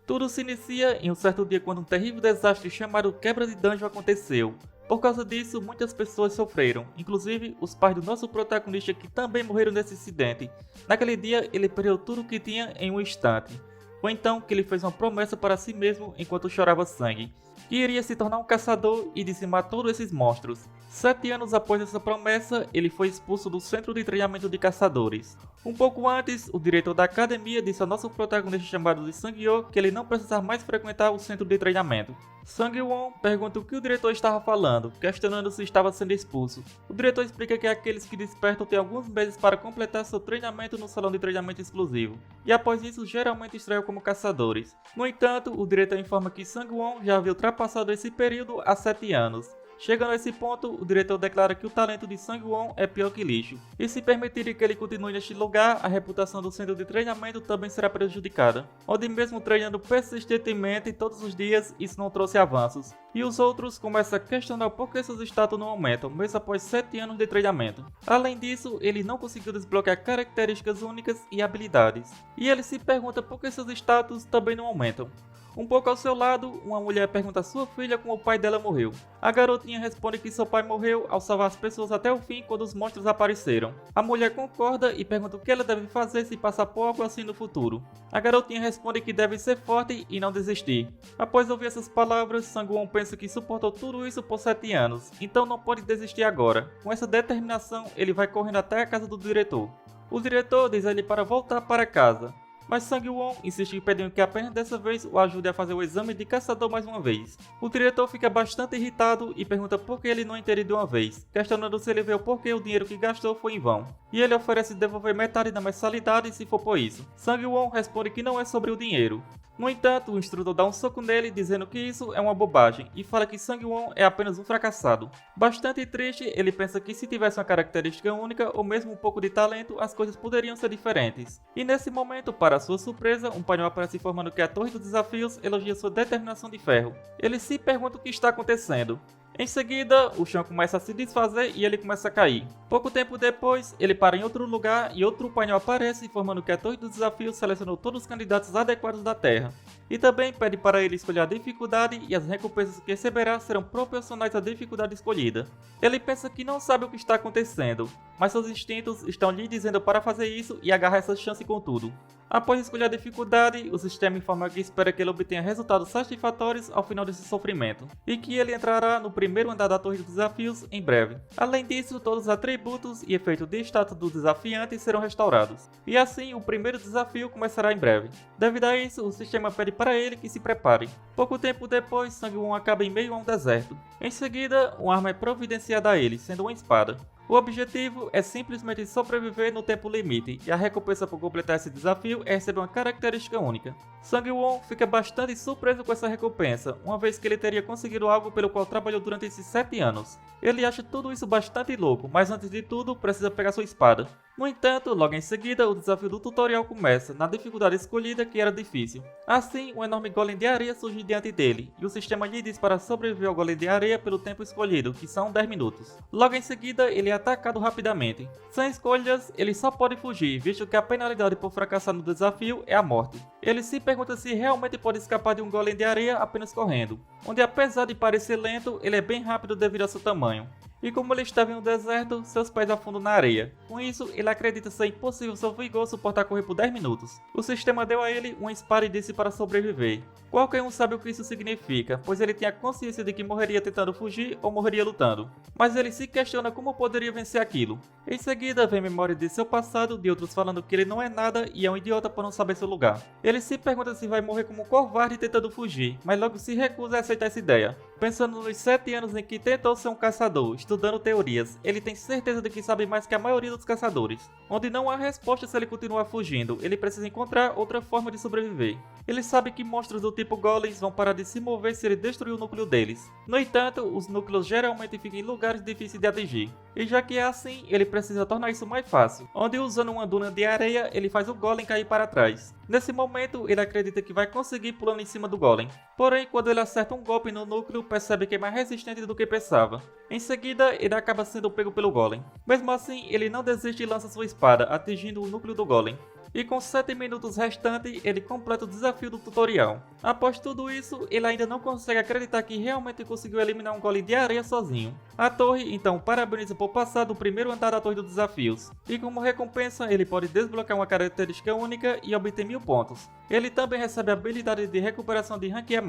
Tudo se inicia em um certo dia quando um terrível desastre chamado Quebra de Dungeon aconteceu. Por causa disso, muitas pessoas sofreram, inclusive os pais do nosso protagonista que também morreram nesse incidente. Naquele dia, ele perdeu tudo o que tinha em um instante. Foi então que ele fez uma promessa para si mesmo enquanto chorava sangue, que iria se tornar um caçador e dizimar todos esses monstros. 7 anos após essa promessa, ele foi expulso do centro de treinamento de caçadores. Um pouco antes, o diretor da academia disse ao nosso protagonista chamado de Sang-Yo que ele não precisava mais frequentar o centro de treinamento. Sang-Won pergunta o que o diretor estava falando, questionando se estava sendo expulso. O diretor explica que aqueles que despertam têm alguns meses para completar seu treinamento no salão de treinamento exclusivo, e após isso geralmente estreiam como caçadores. No entanto, o diretor informa que Sang-Won já havia ultrapassado esse período há 7 anos. Chegando a esse ponto, o diretor declara que o talento de Sang-Won é pior que lixo, e se permitirem que ele continue neste lugar, a reputação do centro de treinamento também será prejudicada, onde mesmo treinando persistentemente todos os dias, isso não trouxe avanços, e os outros começam a questionar por que seus status não aumentam, mesmo após 7 anos de treinamento. Além disso, ele não conseguiu desbloquear características únicas e habilidades, e ele se pergunta por que seus status também não aumentam. Um pouco ao seu lado, uma mulher pergunta a sua filha como o pai dela morreu. A garotinha responde que seu pai morreu ao salvar as pessoas até o fim quando os monstros apareceram. A mulher concorda e pergunta o que ela deve fazer se passar por algo assim no futuro. A garotinha responde que deve ser forte e não desistir. Após ouvir essas palavras, Sang-Won pensa que suportou tudo isso por 7 anos, então não pode desistir agora. Com essa determinação, ele vai correndo até a casa do diretor. O diretor diz a ele para voltar para casa, mas Sang-Won insiste pedindo que apenas dessa vez o ajude a fazer o exame de caçador mais uma vez. O diretor fica bastante irritado e pergunta por que ele não entende de uma vez, questionando se ele vê o porquê o dinheiro que gastou foi em vão. E ele oferece devolver metade da mensalidade se for por isso. Sang-Won responde que não é sobre o dinheiro. No entanto, o instrutor dá um soco nele dizendo que isso é uma bobagem e fala que Sang-Won é apenas um fracassado. Bastante triste, ele pensa que se tivesse uma característica única ou mesmo um pouco de talento, as coisas poderiam ser diferentes. E nesse momento, para sua surpresa, um painel aparece informando que a Torre dos Desafios elogia sua determinação de ferro. Ele se pergunta o que está acontecendo. Em seguida, o chão começa a se desfazer e ele começa a cair. Pouco tempo depois, ele para em outro lugar e outro painel aparece informando que a Torre do Desafio selecionou todos os candidatos adequados da Terra. E também pede para ele escolher a dificuldade e as recompensas que receberá serão proporcionais à dificuldade escolhida. Ele pensa que não sabe o que está acontecendo, mas seus instintos estão lhe dizendo para fazer isso e agarrar essa chance com tudo. Após escolher a dificuldade, o sistema informa que espera que ele obtenha resultados satisfatórios ao final desse sofrimento, e que ele entrará no primeiro andar da Torre dos Desafios em breve. Além disso, todos os atributos e efeitos de status do desafiante serão restaurados, e assim o primeiro desafio começará em breve. Devido a isso, o sistema pede para ele que se prepare. Pouco tempo depois, Sang-Won acaba em meio a um deserto. Em seguida, uma arma é providenciada a ele, sendo uma espada. O objetivo é simplesmente sobreviver no tempo limite, e a recompensa por completar esse desafio é receber uma característica única. Sang-Won fica bastante surpreso com essa recompensa, uma vez que ele teria conseguido algo pelo qual trabalhou durante esses 7 anos. Ele acha tudo isso bastante louco, mas antes de tudo, precisa pegar sua espada. No entanto, logo em seguida, o desafio do tutorial começa, na dificuldade escolhida que era difícil. Assim, um enorme golem de areia surge diante dele, e o sistema lhe diz para sobreviver ao golem de areia pelo tempo escolhido, que são 10 minutos. Logo em seguida, ele é atacado rapidamente. Sem escolhas, ele só pode fugir, visto que a penalidade por fracassar no desafio é a morte. Ele se pergunta se realmente pode escapar de um golem de areia apenas correndo, onde apesar de parecer lento, ele é bem rápido devido ao seu tamanho. E como ele estava em um deserto, seus pés afundam na areia. Com isso, ele acredita ser impossível seu vigor suportar correr por 10 minutos. O sistema deu a ele uma espada e disse para sobreviver. Qualquer um sabe o que isso significa, pois ele tinha consciência de que morreria tentando fugir ou morreria lutando. Mas ele se questiona como poderia vencer aquilo. Em seguida, vem memória de seu passado, de outros falando que ele não é nada e é um idiota por não saber seu lugar. Ele se pergunta se vai morrer como um covarde tentando fugir, mas logo se recusa a aceitar essa ideia. Pensando nos 7 anos em que tentou ser um caçador, estudando teorias, ele tem certeza de que sabe mais que a maioria dos caçadores. Onde não há resposta se ele continuar fugindo, ele precisa encontrar outra forma de sobreviver. Ele sabe que monstros do tipo golems vão parar de se mover se ele destruir o núcleo deles. No entanto, os núcleos geralmente ficam em lugares difíceis de atingir. E já que é assim, ele precisa tornar isso mais fácil, onde usando uma duna de areia, ele faz o golem cair para trás. Nesse momento, ele acredita que vai conseguir pulando em cima do golem. Porém, quando ele acerta um golpe no núcleo, percebe que é mais resistente do que pensava. Em seguida, ele acaba sendo pego pelo golem. Mesmo assim, ele não desiste e lança sua espada, atingindo o núcleo do golem. e com 7 minutos restantes ele completa o desafio do tutorial. Após tudo isso, ele ainda não consegue acreditar que realmente conseguiu eliminar um golem de areia sozinho. A torre então parabeniza por passar do primeiro andar da torre dos desafios, e como recompensa ele pode desbloquear uma característica única e obter 1000 pontos. Ele também recebe a habilidade de recuperação de rank E+,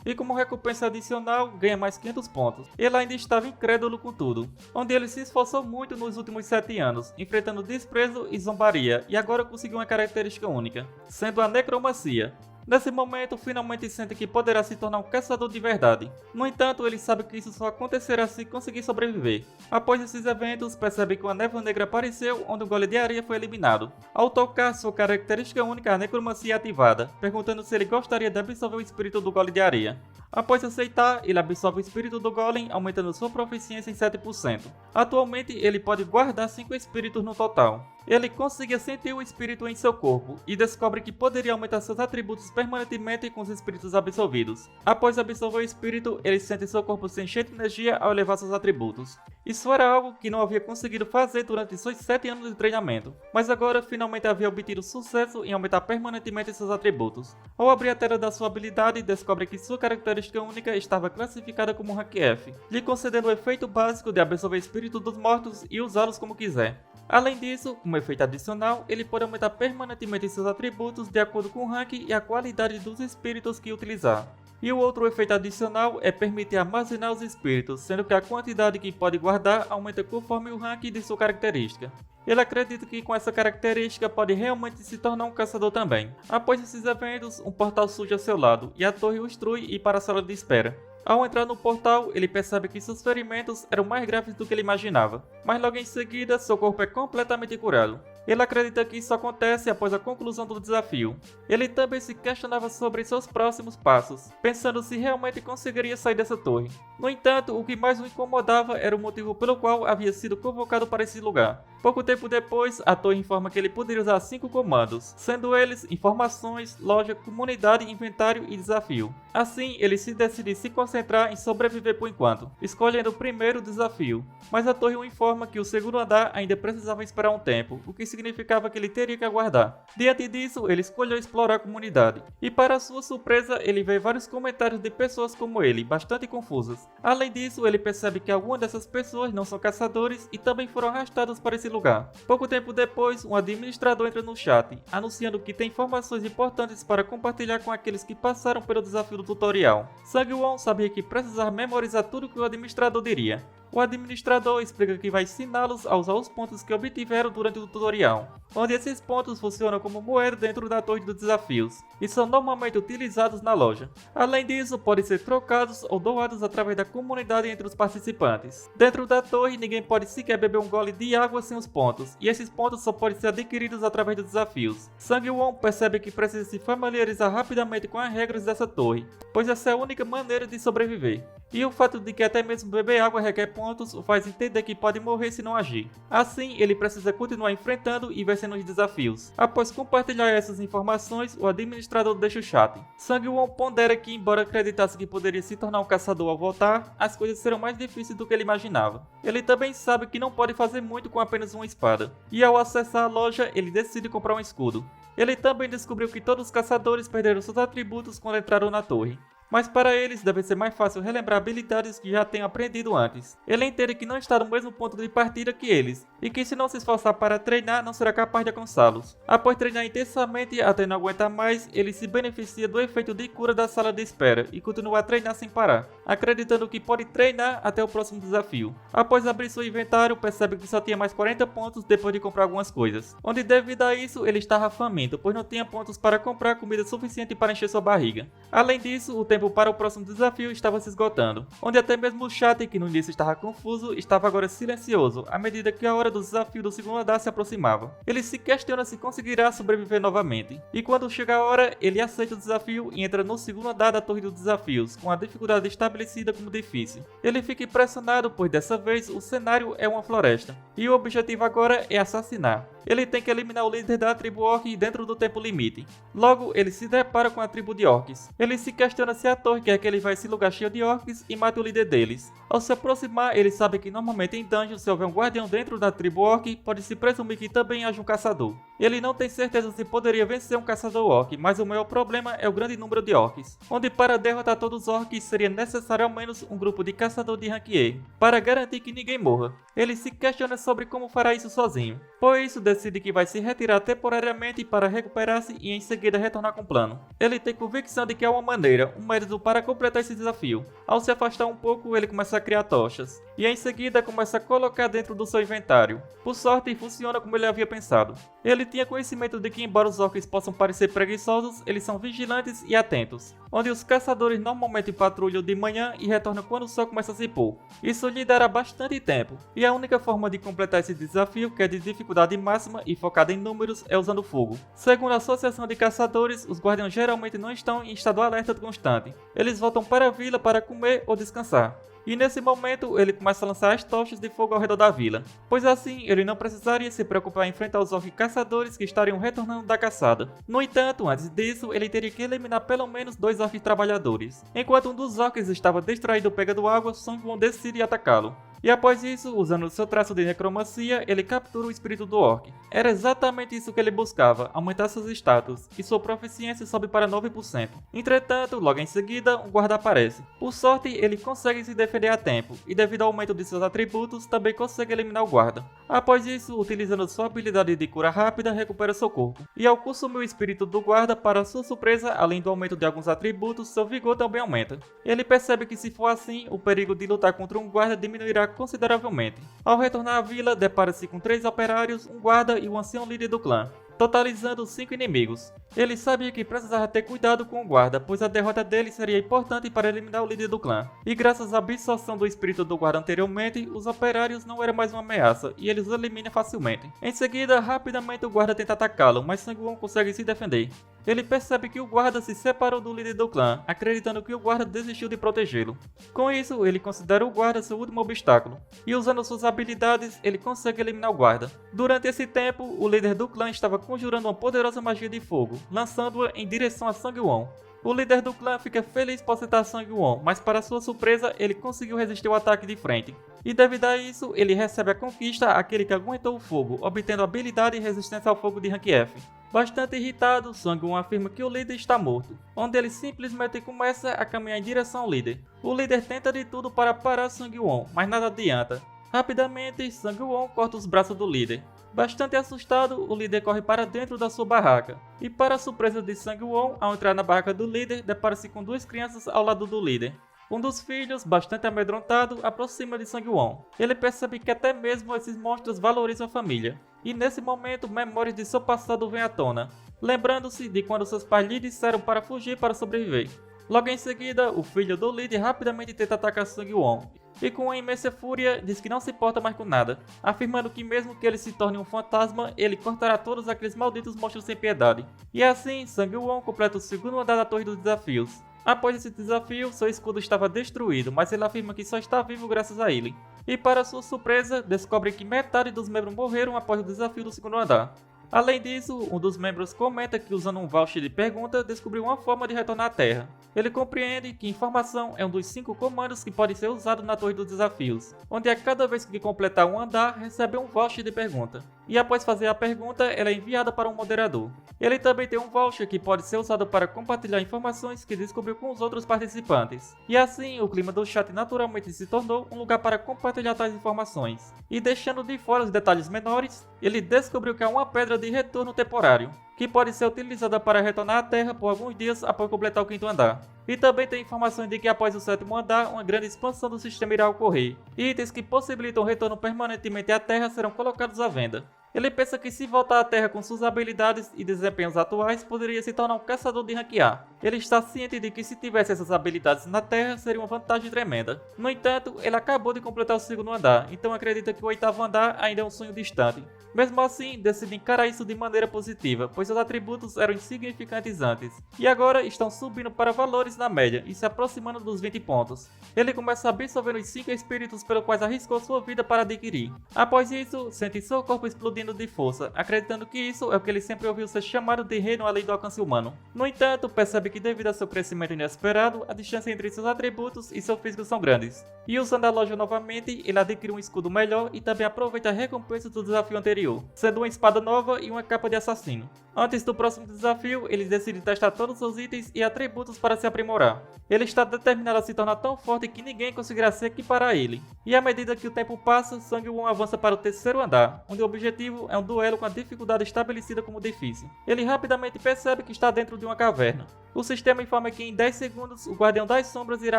e como recompensa adicional ganha mais 500 pontos. Ele ainda estava incrédulo com tudo, onde ele se esforçou muito nos últimos 7 anos, enfrentando desprezo e zombaria, e agora conseguiu uma característica única, sendo a necromancia. Nesse momento, finalmente sente que poderá se tornar um caçador de verdade. No entanto, ele sabe que isso só acontecerá se conseguir sobreviver. Após esses eventos, percebe que uma névoa negra apareceu onde o golem de areia foi eliminado. Ao tocar sua característica única, a necromancia é ativada, perguntando se ele gostaria de absorver o espírito do golem de areia. Após aceitar, ele absorve o espírito do golem, aumentando sua proficiência em 7%. Atualmente, ele pode guardar 5 espíritos no total. Ele consegue sentir o espírito em seu corpo e descobre que poderia aumentar seus atributos permanentemente com os espíritos absorvidos. Após absorver o espírito, ele sente seu corpo se encher de energia ao elevar seus atributos. Isso era algo que não havia conseguido fazer durante seus 7 anos de treinamento, mas agora finalmente havia obtido sucesso em aumentar permanentemente seus atributos. Ao abrir a tela da sua habilidade, descobre que sua característica única estava classificada como Rank F, lhe concedendo o efeito básico de absorver o espírito dos mortos e usá-los como quiser. Além disso, como efeito adicional, ele pode aumentar permanentemente seus atributos de acordo com o rank e a qualidade dos espíritos que utilizar. E o outro efeito adicional é permitir armazenar os espíritos, sendo que a quantidade que pode guardar aumenta conforme o rank de sua característica. Ele acredita que com essa característica pode realmente se tornar um caçador também. Após esses eventos, um portal surge ao seu lado e a torre o instrui ir para a sala de espera. Ao entrar no portal, ele percebe que seus ferimentos eram mais graves do que ele imaginava, mas logo em seguida seu corpo é completamente curado. Ele acredita que isso acontece após a conclusão do desafio. Ele também se questionava sobre seus próximos passos, pensando se realmente conseguiria sair dessa torre. No entanto, o que mais o incomodava era o motivo pelo qual havia sido convocado para esse lugar. Pouco tempo depois, a torre informa que ele poderia usar 5 comandos, sendo eles informações, loja, comunidade, inventário e desafio. Assim, ele se decide se concentrar em sobreviver por enquanto, escolhendo o primeiro desafio. Mas a torre o informa que o segundo andar ainda precisava esperar um tempo, o que significava que ele teria que aguardar. Diante disso, ele escolheu explorar a comunidade. E para sua surpresa, ele vê vários comentários de pessoas como ele, bastante confusas. Além disso, ele percebe que algumas dessas pessoas não são caçadores e também foram arrastados para esse lugar. Pouco tempo depois, um administrador entra no chat, anunciando que tem informações importantes para compartilhar com aqueles que passaram pelo desafio do tutorial. Sang-won sabia que precisava memorizar tudo que o administrador diria. O administrador explica que vai ensiná-los a usar os pontos que obtiveram durante o tutorial, onde esses pontos funcionam como moeda dentro da torre dos desafios, e são normalmente utilizados na loja. Além disso, podem ser trocados ou doados através da comunidade entre os participantes. Dentro da torre, ninguém pode sequer beber um gole de água sem os pontos, e esses pontos só podem ser adquiridos através dos desafios. Sang-won percebe que precisa se familiarizar rapidamente com as regras dessa torre, pois essa é a única maneira de sobreviver. E o fato de que até mesmo beber água requer pontos o faz entender que pode morrer se não agir. Assim, ele precisa continuar enfrentando e vencendo os desafios. Após compartilhar essas informações, o administrador deixa o chat. Sang-won pondera que, embora acreditasse que poderia se tornar um caçador ao voltar, as coisas serão mais difíceis do que ele imaginava. Ele também sabe que não pode fazer muito com apenas uma espada. E ao acessar a loja, ele decide comprar um escudo. Ele também descobriu que todos os caçadores perderam seus atributos quando entraram na torre. Mas para eles deve ser mais fácil relembrar habilidades que já tenham aprendido antes. Ele entende que não está no mesmo ponto de partida que eles, e que se não se esforçar para treinar não será capaz de alcançá-los. Após treinar intensamente até não aguentar mais, ele se beneficia do efeito de cura da sala de espera e continua a treinar sem parar, acreditando que pode treinar até o próximo desafio. Após abrir seu inventário, percebe que só tinha mais 40 pontos depois de comprar algumas coisas, onde devido a isso ele estava faminto, pois não tinha pontos para comprar comida suficiente para encher sua barriga. Além disso, o tempo para o próximo desafio estava se esgotando, onde até mesmo o chat, que no início estava confuso, estava agora silencioso à medida que a hora do desafio do segundo andar se aproximava. Ele se questiona se conseguirá sobreviver novamente, e quando chega a hora, ele aceita o desafio e entra no segundo andar da torre dos desafios, com a dificuldade estabelecida como difícil. Ele fica impressionado, pois dessa vez o cenário é uma floresta, e o objetivo agora é assassinar. Ele tem que eliminar o líder da tribo Orc dentro do tempo limite. Logo, ele se depara com a tribo de Orcs. Ele se questiona se a torre quer que ele vá a esse lugar cheio de Orcs e mate o líder deles. Ao se aproximar, ele sabe que normalmente em dungeon, se houver um guardião dentro da tribo Orc, pode se presumir que também haja um caçador. Ele não tem certeza se poderia vencer um caçador orc, mas o maior problema é o grande número de orcs, onde para derrotar todos os orcs seria necessário ao menos um grupo de caçador de rank E, para garantir que ninguém morra. Ele se questiona sobre como fará isso sozinho, por isso decide que vai se retirar temporariamente para recuperar-se e em seguida retornar com o plano. Ele tem convicção de que há uma maneira, um método para completar esse desafio. Ao se afastar um pouco, ele começa a criar tochas, e em seguida começa a colocar dentro do seu inventário. Por sorte, funciona como ele havia pensado. Ele tinha conhecimento de que, embora os orcs possam parecer preguiçosos, eles são vigilantes e atentos, onde os caçadores normalmente patrulham de manhã e retornam quando o sol começa a se pôr. Isso lhe dará bastante tempo, e a única forma de completar esse desafio, que é de dificuldade máxima e focada em números, é usando fogo. Segundo a Associação de Caçadores, os guardiões geralmente não estão em estado alerta constante. Eles voltam para a vila para comer ou descansar. E nesse momento ele começa a lançar as tochas de fogo ao redor da vila, pois assim ele não precisaria se preocupar em enfrentar os orcs caçadores que estariam retornando da caçada. No entanto, antes disso, ele teria que eliminar pelo menos 2 orcs trabalhadores. Enquanto um dos orcs estava distraído pegando água, Sangwon decide atacá-lo. E após isso, usando seu traço de necromancia, ele captura o espírito do orc. Era exatamente isso que ele buscava, aumentar seus status, e sua proficiência sobe para 9%. Entretanto, logo em seguida, um guarda aparece. Por sorte, ele consegue se defender a tempo, e devido ao aumento de seus atributos, também consegue eliminar o guarda. Após isso, utilizando sua habilidade de cura rápida, recupera seu corpo. E ao consumir o espírito do guarda, para sua surpresa, além do aumento de alguns atributos, seu vigor também aumenta. Ele percebe que se for assim, o perigo de lutar contra um guarda diminuirá consideravelmente. Ao retornar à vila, depara-se com 3 operários, um guarda e o ancião líder do clã, totalizando 5 inimigos. Ele sabia que precisava ter cuidado com o guarda, pois a derrota dele seria importante para eliminar o líder do clã. E graças à absorção do espírito do guarda anteriormente, os operários não eram mais uma ameaça, e ele os elimina facilmente. Em seguida, rapidamente o guarda tenta atacá-lo, mas Sangwon consegue se defender. Ele percebe que o guarda se separou do líder do clã, acreditando que o guarda desistiu de protegê-lo. Com isso, ele considera o guarda seu último obstáculo, e usando suas habilidades, ele consegue eliminar o guarda. Durante esse tempo, o líder do clã estava conjurando uma poderosa magia de fogo, lançando-a em direção a Sangwon. O líder do clã fica feliz por acertar Sangwon, mas para sua surpresa, ele conseguiu resistir ao ataque de frente. E devido a isso, ele recebe a conquista aquele que aguentou o fogo, obtendo habilidade e resistência ao fogo de rank F. Bastante irritado, Sangwon afirma que o líder está morto, onde ele simplesmente começa a caminhar em direção ao líder. O líder tenta de tudo para parar Sangwon, mas nada adianta. Rapidamente, Sangwon corta os braços do líder. Bastante assustado, o líder corre para dentro da sua barraca. E para a surpresa de Sangwon, ao entrar na barraca do líder, depara-se com 2 crianças ao lado do líder. Um dos filhos, bastante amedrontado, aproxima de Sangwon. Ele percebe que até mesmo esses monstros valorizam a família. E nesse momento, memórias de seu passado vêm à tona, lembrando-se de quando seus pais lhe disseram para fugir para sobreviver. Logo em seguida, o filho do líder rapidamente tenta atacar Sangwon, e com uma imensa fúria diz que não se importa mais com nada, afirmando que mesmo que ele se torne um fantasma, ele cortará todos aqueles malditos monstros sem piedade. E assim, Sangwon completa o segundo andar da Torre dos Desafios. Após esse desafio, seu escudo estava destruído, mas ele afirma que só está vivo graças a ele. E para sua surpresa, descobre que metade dos membros morreram após o desafio do segundo andar. Além disso, um dos membros comenta que usando um voucher de pergunta, descobriu uma forma de retornar à Terra. Ele compreende que informação é um dos 5 comandos que pode ser usado na Torre dos Desafios, onde a cada vez que completar um andar, recebe um voucher de pergunta. E após fazer a pergunta, ela é enviada para um moderador. Ele também tem um voucher que pode ser usado para compartilhar informações que descobriu com os outros participantes. E assim, o clima do chat naturalmente se tornou um lugar para compartilhar tais informações. E deixando de fora os detalhes menores, ele descobriu que há uma pedra de retorno temporário, que pode ser utilizada para retornar à Terra por alguns dias após completar o 5º andar. E também tem informações de que após o 7º andar, uma grande expansão do sistema irá ocorrer, e itens que possibilitam o retorno permanentemente à Terra serão colocados à venda. Ele pensa que se voltar à Terra com suas habilidades e desempenhos atuais, poderia se tornar um caçador de rank A. Ele está ciente de que se tivesse essas habilidades na Terra, seria uma vantagem tremenda. No entanto, ele acabou de completar o 2º andar, então acredita que o 8º andar ainda é um sonho distante. Mesmo assim, decide encarar isso de maneira positiva, pois seus atributos eram insignificantes antes, e agora estão subindo para valores pontos na média e se aproximando dos 20 pontos. Ele começa a absorver os 5 espíritos pelos quais arriscou sua vida para adquirir. Após isso, sente seu corpo explodindo de força, acreditando que isso é o que ele sempre ouviu ser chamado de reino além do alcance humano. No entanto, percebe que devido a seu crescimento inesperado, a distância entre seus atributos e seu físico são grandes. E usando a loja novamente, ele adquire um escudo melhor e também aproveita a recompensa do desafio anterior, sendo uma espada nova e uma capa de assassino. Antes do próximo desafio, ele decide testar todos os seus itens e atributos para se aprimorar. Ele está determinado a se tornar tão forte que ninguém conseguirá se equiparar a ele. E à medida que o tempo passa, Sang-won avança para o terceiro andar, onde o objetivo é um duelo com a dificuldade estabelecida como difícil. Ele rapidamente percebe que está dentro de uma caverna. O sistema informa que em 10 segundos o Guardião das Sombras irá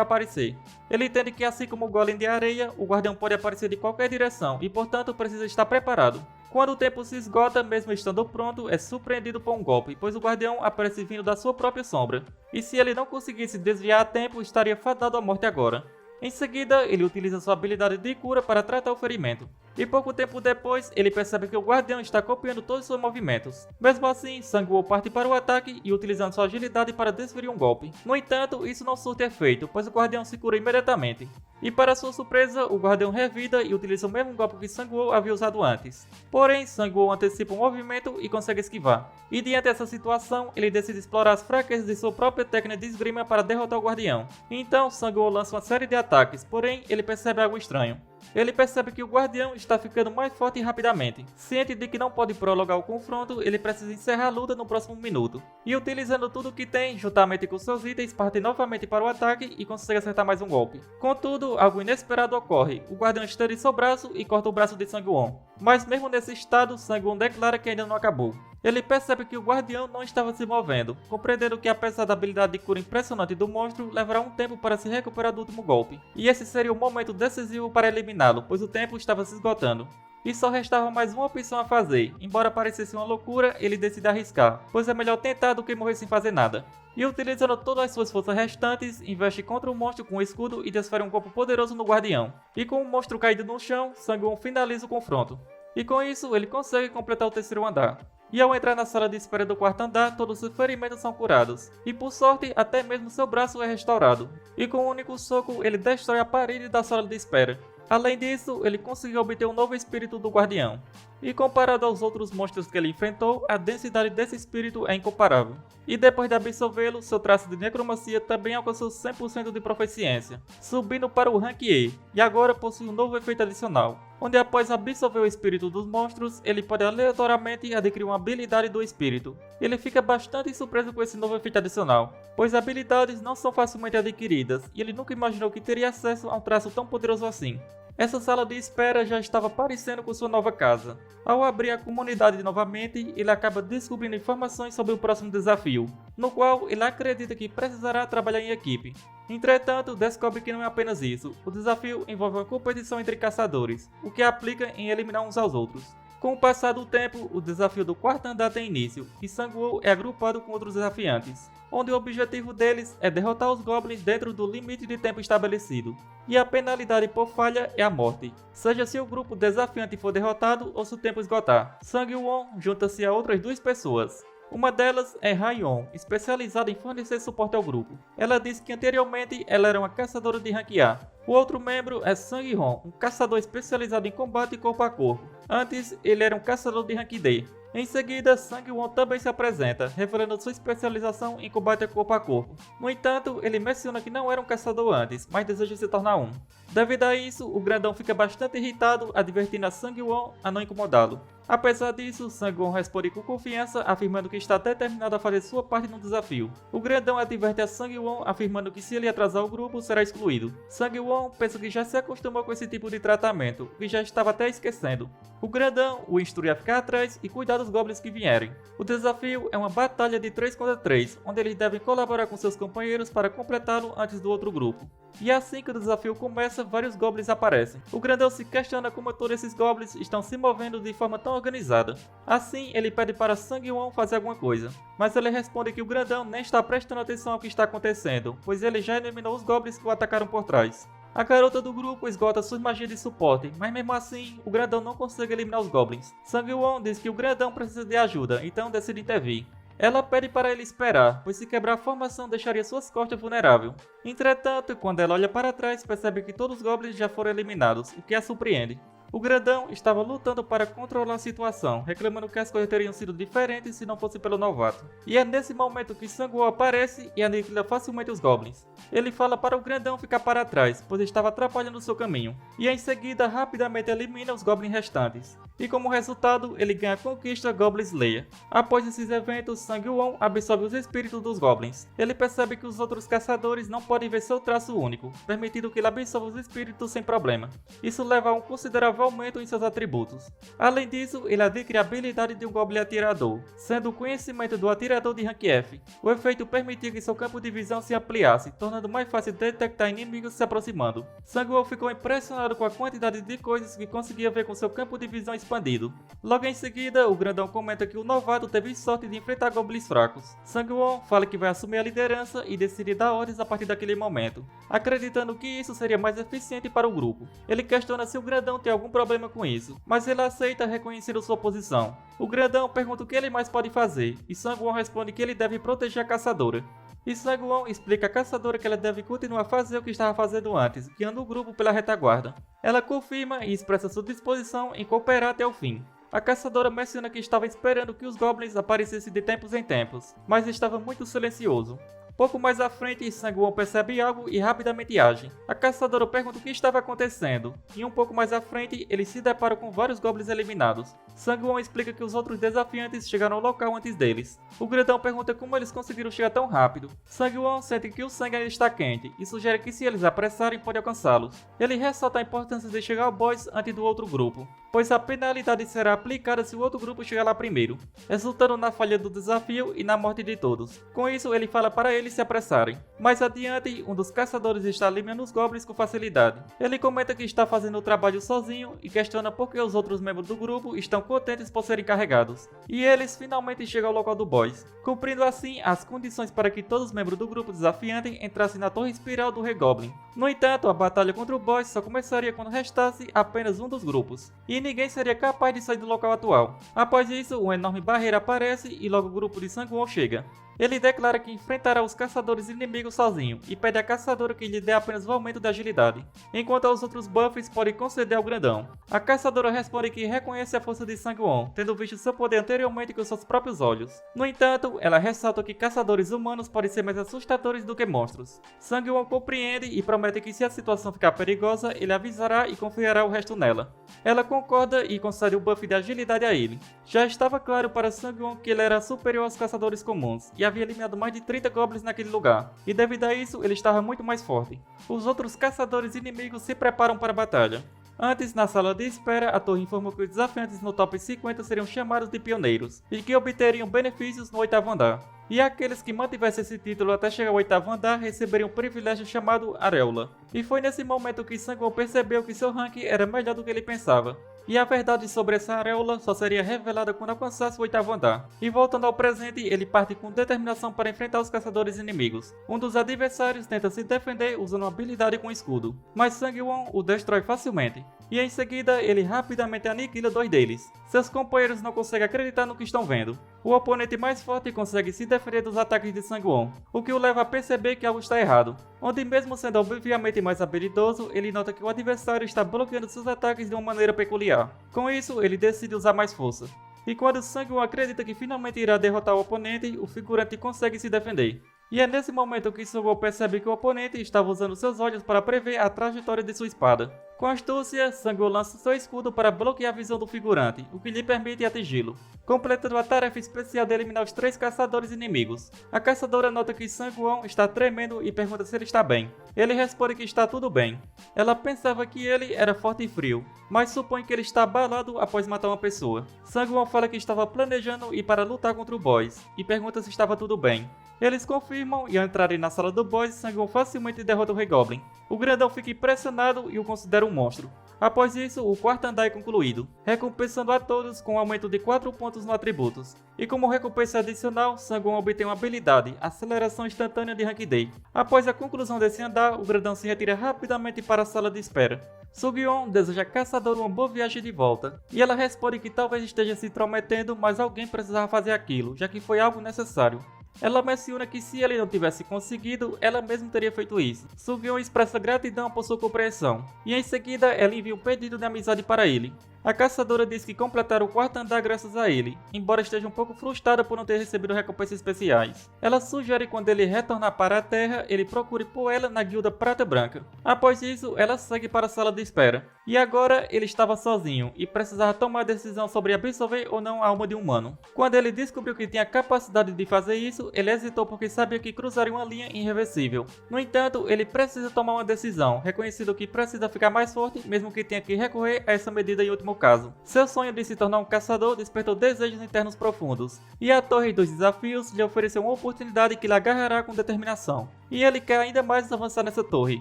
aparecer. Ele entende que assim como o Golem de Areia, o Guardião pode aparecer de qualquer direção e portanto precisa estar preparado. Quando o tempo se esgota, mesmo estando pronto, é surpreendido por um golpe, pois o Guardião aparece vindo da sua própria sombra. E se ele não conseguisse desviar a tempo, estaria fadado à morte agora. Em seguida, ele utiliza sua habilidade de cura para tratar o ferimento. E pouco tempo depois, ele percebe que o Guardião está copiando todos os seus movimentos. Mesmo assim, Sang-woo parte para o ataque e utilizando sua agilidade para desferir um golpe. No entanto, isso não surte efeito, pois o Guardião se cura imediatamente. E para sua surpresa, o Guardião revida e utiliza o mesmo golpe que Sang-woo havia usado antes. Porém, Sang-woo antecipa o movimento e consegue esquivar. E diante dessa situação, ele decide explorar as fraquezas de sua própria técnica de esgrima para derrotar o Guardião. Então, Sang-woo lança uma série de ataques, porém, ele percebe algo estranho. Ele percebe que o Guardião está ficando mais forte rapidamente. Ciente de que não pode prolongar o confronto, ele precisa encerrar a luta no próximo minuto. E utilizando tudo o que tem, juntamente com seus itens, parte novamente para o ataque e consegue acertar mais um golpe. Contudo, algo inesperado ocorre. O Guardião estende seu braço e corta o braço de Sang-won. Mas mesmo nesse estado, Sang-won declara que ainda não acabou. Ele percebe que o Guardião não estava se movendo, compreendendo que apesar da habilidade de cura impressionante do monstro, levará um tempo para se recuperar do último golpe. E esse seria o momento decisivo para eliminá-lo, pois o tempo estava se esgotando. E só restava mais uma opção a fazer. Embora parecesse uma loucura, ele decide arriscar, pois é melhor tentar do que morrer sem fazer nada. E utilizando todas as suas forças restantes, investe contra o monstro com o escudo e desfere um golpe poderoso no Guardião. E com o monstro caído no chão, Sang-won finaliza o confronto. E com isso, ele consegue completar o terceiro andar. E ao entrar na sala de espera do quarto andar, todos os ferimentos são curados. E por sorte, até mesmo seu braço é restaurado. E com um único soco, ele destrói a parede da sala de espera. Além disso, ele conseguiu obter um novo espírito do Guardião. E comparado aos outros monstros que ele enfrentou, a densidade desse espírito é incomparável. E depois de absorvê-lo, seu traço de necromancia também alcançou 100% de proficiência, subindo para o Rank E, e agora possui um novo efeito adicional, onde após absorver o espírito dos monstros, ele pode aleatoriamente adquirir uma habilidade do espírito. Ele fica bastante surpreso com esse novo efeito adicional, pois habilidades não são facilmente adquiridas, e ele nunca imaginou que teria acesso a um traço tão poderoso assim. Essa sala de espera já estava parecendo com sua nova casa. Ao abrir a comunidade novamente, ele acaba descobrindo informações sobre o próximo desafio, no qual ele acredita que precisará trabalhar em equipe. Entretanto, descobre que não é apenas isso. O desafio envolve uma competição entre caçadores, o que aplica em eliminar uns aos outros. Com o passar do tempo, o desafio do quarto andar tem início, e Sang-woo é agrupado com outros desafiantes, onde o objetivo deles é derrotar os goblins dentro do limite de tempo estabelecido. E a penalidade por falha é a morte, seja se o grupo desafiante for derrotado ou se o tempo esgotar. Sang-won junta-se a outras duas pessoas. Uma delas é Ha-yeon, especializada em fornecer suporte ao grupo. Ela disse que anteriormente ela era uma caçadora de rank A. O outro membro é Sang-hon, um caçador especializado em combate corpo a corpo. Antes, ele era um caçador de rank D. Em seguida, Sang-won também se apresenta, revelando sua especialização em combate corpo a corpo. No entanto, ele menciona que não era um caçador antes, mas deseja se tornar um. Devido a isso, o grandão fica bastante irritado, advertindo a Sang-won a não incomodá-lo. Apesar disso, Sang-won responde com confiança, afirmando que está determinado a fazer sua parte no desafio. O grandão adverte a Sang-won, afirmando que se ele atrasar o grupo, será excluído. Sang-won pensa que já se acostumou com esse tipo de tratamento, e já estava até esquecendo. O grandão o instrui a ficar atrás e cuidar dos goblins que vierem. O desafio é uma batalha de 3 contra 3, onde eles devem colaborar com seus companheiros para completá-lo antes do outro grupo. E assim que o desafio começa, vários goblins aparecem. O grandão se questiona como todos esses goblins estão se movendo de forma tão organizada. Assim, ele pede para Sang-won fazer alguma coisa, mas ele responde que o grandão nem está prestando atenção ao que está acontecendo, pois ele já eliminou os goblins que o atacaram por trás. A garota do grupo esgota suas magias de suporte, mas mesmo assim, o grandão não consegue eliminar os goblins. Sang-won diz que o grandão precisa de ajuda, então decide intervir. Ela pede para ele esperar, pois se quebrar a formação deixaria suas costas vulnerável. Entretanto, quando ela olha para trás, percebe que todos os goblins já foram eliminados, o que a surpreende. O grandão estava lutando para controlar a situação, reclamando que as coisas teriam sido diferentes se não fosse pelo novato. E é nesse momento que Sanguo aparece e aniquila facilmente os goblins. Ele fala para o grandão ficar para trás, pois estava atrapalhando seu caminho, e em seguida rapidamente elimina os goblins restantes. E como resultado, ele ganha a conquista Goblin Slayer. Após esses eventos, Sanguo absorve os espíritos dos goblins. Ele percebe que os outros caçadores não podem ver seu traço único, permitindo que ele absorva os espíritos sem problema. Isso leva a um considerável aumento em seus atributos. Além disso, ele adquire a habilidade de um Goblin Atirador, sendo o conhecimento do atirador de Rank F. O efeito permitia que seu campo de visão se ampliasse, tornando mais fácil detectar inimigos se aproximando. Sanguo ficou impressionado com a quantidade de coisas que conseguia ver com seu campo de visão expandido. Logo em seguida, o grandão comenta que o novato teve sorte de enfrentar goblins fracos. Sanguo fala que vai assumir a liderança e decide dar ordens a partir daquele momento, acreditando que isso seria mais eficiente para o grupo. Ele questiona se o grandão tem algum problema com isso, mas ele aceita reconhecer sua posição. O grandão pergunta o que ele mais pode fazer, e Sanguo responde que ele deve proteger a caçadora. E Sanguo explica à caçadora que ela deve continuar a fazer o que estava fazendo antes, guiando o grupo pela retaguarda. Ela confirma e expressa sua disposição em cooperar até o fim. A caçadora menciona que estava esperando que os goblins aparecessem de tempos em tempos, mas estava muito silencioso. Pouco mais à frente, Sanguo percebe algo e rapidamente age. A caçadora pergunta o que estava acontecendo, e um pouco mais à frente, eles se deparam com vários goblins eliminados. Sanguo explica que os outros desafiantes chegaram ao local antes deles. O grandão pergunta como eles conseguiram chegar tão rápido. Sanguo sente que o sangue ainda está quente, e sugere que se eles apressarem pode alcançá-los. Ele ressalta a importância de chegar ao boss antes do outro grupo, pois a penalidade será aplicada se o outro grupo chegar lá primeiro, resultando na falha do desafio e na morte de todos. Com isso, ele fala para eles se apressarem. Mais adiante, um dos caçadores está eliminando os goblins com facilidade. Ele comenta que está fazendo o trabalho sozinho e questiona por que os outros membros do grupo estão contentes por serem carregados. E eles finalmente chegam ao local do boss, cumprindo assim as condições para que todos os membros do grupo desafiante entrassem na torre espiral do Rei Goblin. No entanto, a batalha contra o boss só começaria quando restasse apenas um dos grupos, e ninguém seria capaz de sair do local atual. Após isso, uma enorme barreira aparece e logo o grupo de Sanguo chega. Ele declara que enfrentará os caçadores inimigos sozinho e pede à caçadora que lhe dê apenas o aumento de agilidade, enquanto os outros buffs podem conceder ao grandão. A caçadora responde que reconhece a força de Sanguo, tendo visto seu poder anteriormente com seus próprios olhos. No entanto, ela ressalta que caçadores humanos podem ser mais assustadores do que monstros. Sanguo compreende e promete que se a situação ficar perigosa, ele avisará e confiará o resto nela. Ela concorda e concede o buff de agilidade a ele. Já estava claro para Sanguo que ele era superior aos caçadores comuns, e havia eliminado mais de 30 goblins naquele lugar, e devido a isso ele estava muito mais forte. Os outros caçadores inimigos se preparam para a batalha. Antes, na sala de espera, a torre informou que os desafiantes no top 50 seriam chamados de pioneiros, e que obteriam benefícios no 8º andar. E aqueles que mantivessem esse título até chegar ao 8º andar receberiam um privilégio chamado Areola. E foi nesse momento que Sanguo percebeu que seu rank era melhor do que ele pensava. E a verdade sobre essa areola só seria revelada quando alcançasse o 8º andar. E voltando ao presente, ele parte com determinação para enfrentar os caçadores inimigos. Um dos adversários tenta se defender usando uma habilidade com escudo, mas Sanguo o destrói facilmente. E em seguida, ele rapidamente aniquila 2 deles. Seus companheiros não conseguem acreditar no que estão vendo. O oponente mais forte consegue se defender dos ataques de Sanguo, o que o leva a perceber que algo está errado. Onde mesmo sendo obviamente mais habilidoso, ele nota que o adversário está bloqueando seus ataques de uma maneira peculiar. Com isso, ele decide usar mais força. E quando Sanguo acredita que finalmente irá derrotar o oponente, o figurante consegue se defender. E é nesse momento que Sanguo percebe que o oponente estava usando seus olhos para prever a trajetória de sua espada. Com astúcia, Sanguo lança seu escudo para bloquear a visão do figurante, o que lhe permite atingi-lo, completando a tarefa especial de eliminar os 3 caçadores inimigos. A caçadora nota que Sanguo está tremendo e pergunta se ele está bem. Ele responde que está tudo bem. Ela pensava que ele era forte e frio, mas supõe que ele está abalado após matar uma pessoa. Sanguo fala que estava planejando ir para lutar contra o boss, e pergunta se estava tudo bem. Eles confirmam e ao entrarem na sala do boss, Sanguo facilmente derrota o Rei Goblin. O grandão fica impressionado e o considera um monstro. Após isso, o quarto andar é concluído, recompensando a todos com um aumento de 4 pontos no atributos. E como recompensa adicional, Sang-won obtém uma habilidade, Aceleração Instantânea de Rank D. Após a conclusão desse andar, o grandão se retira rapidamente para a sala de espera. Soo-yeon deseja a caçadora uma boa viagem de volta, e ela responde que talvez esteja se intrometendo, mas alguém precisava fazer aquilo, já que foi algo necessário. Ela menciona que se ele não tivesse conseguido, ela mesma teria feito isso. Soo-yeon expressa gratidão por sua compreensão, e em seguida ela envia um pedido de amizade para ele. A caçadora diz que completaram o quarto andar graças a ele, embora esteja um pouco frustrada por não ter recebido recompensas especiais. Ela sugere que quando ele retornar para a Terra, ele procure por ela na Guilda Prata Branca. Após isso, ela segue para a sala de espera. E agora, ele estava sozinho e precisava tomar a decisão sobre absorver ou não a alma de um humano. Quando ele descobriu que tinha a capacidade de fazer isso, ele hesitou porque sabia que cruzaria uma linha irreversível. No entanto, ele precisa tomar uma decisão, reconhecendo que precisa ficar mais forte, mesmo que tenha que recorrer a essa medida em último caso. Seu sonho de se tornar um caçador despertou desejos internos profundos, e a Torre dos Desafios lhe ofereceu uma oportunidade que lhe agarrará com determinação. E ele quer ainda mais avançar nessa torre.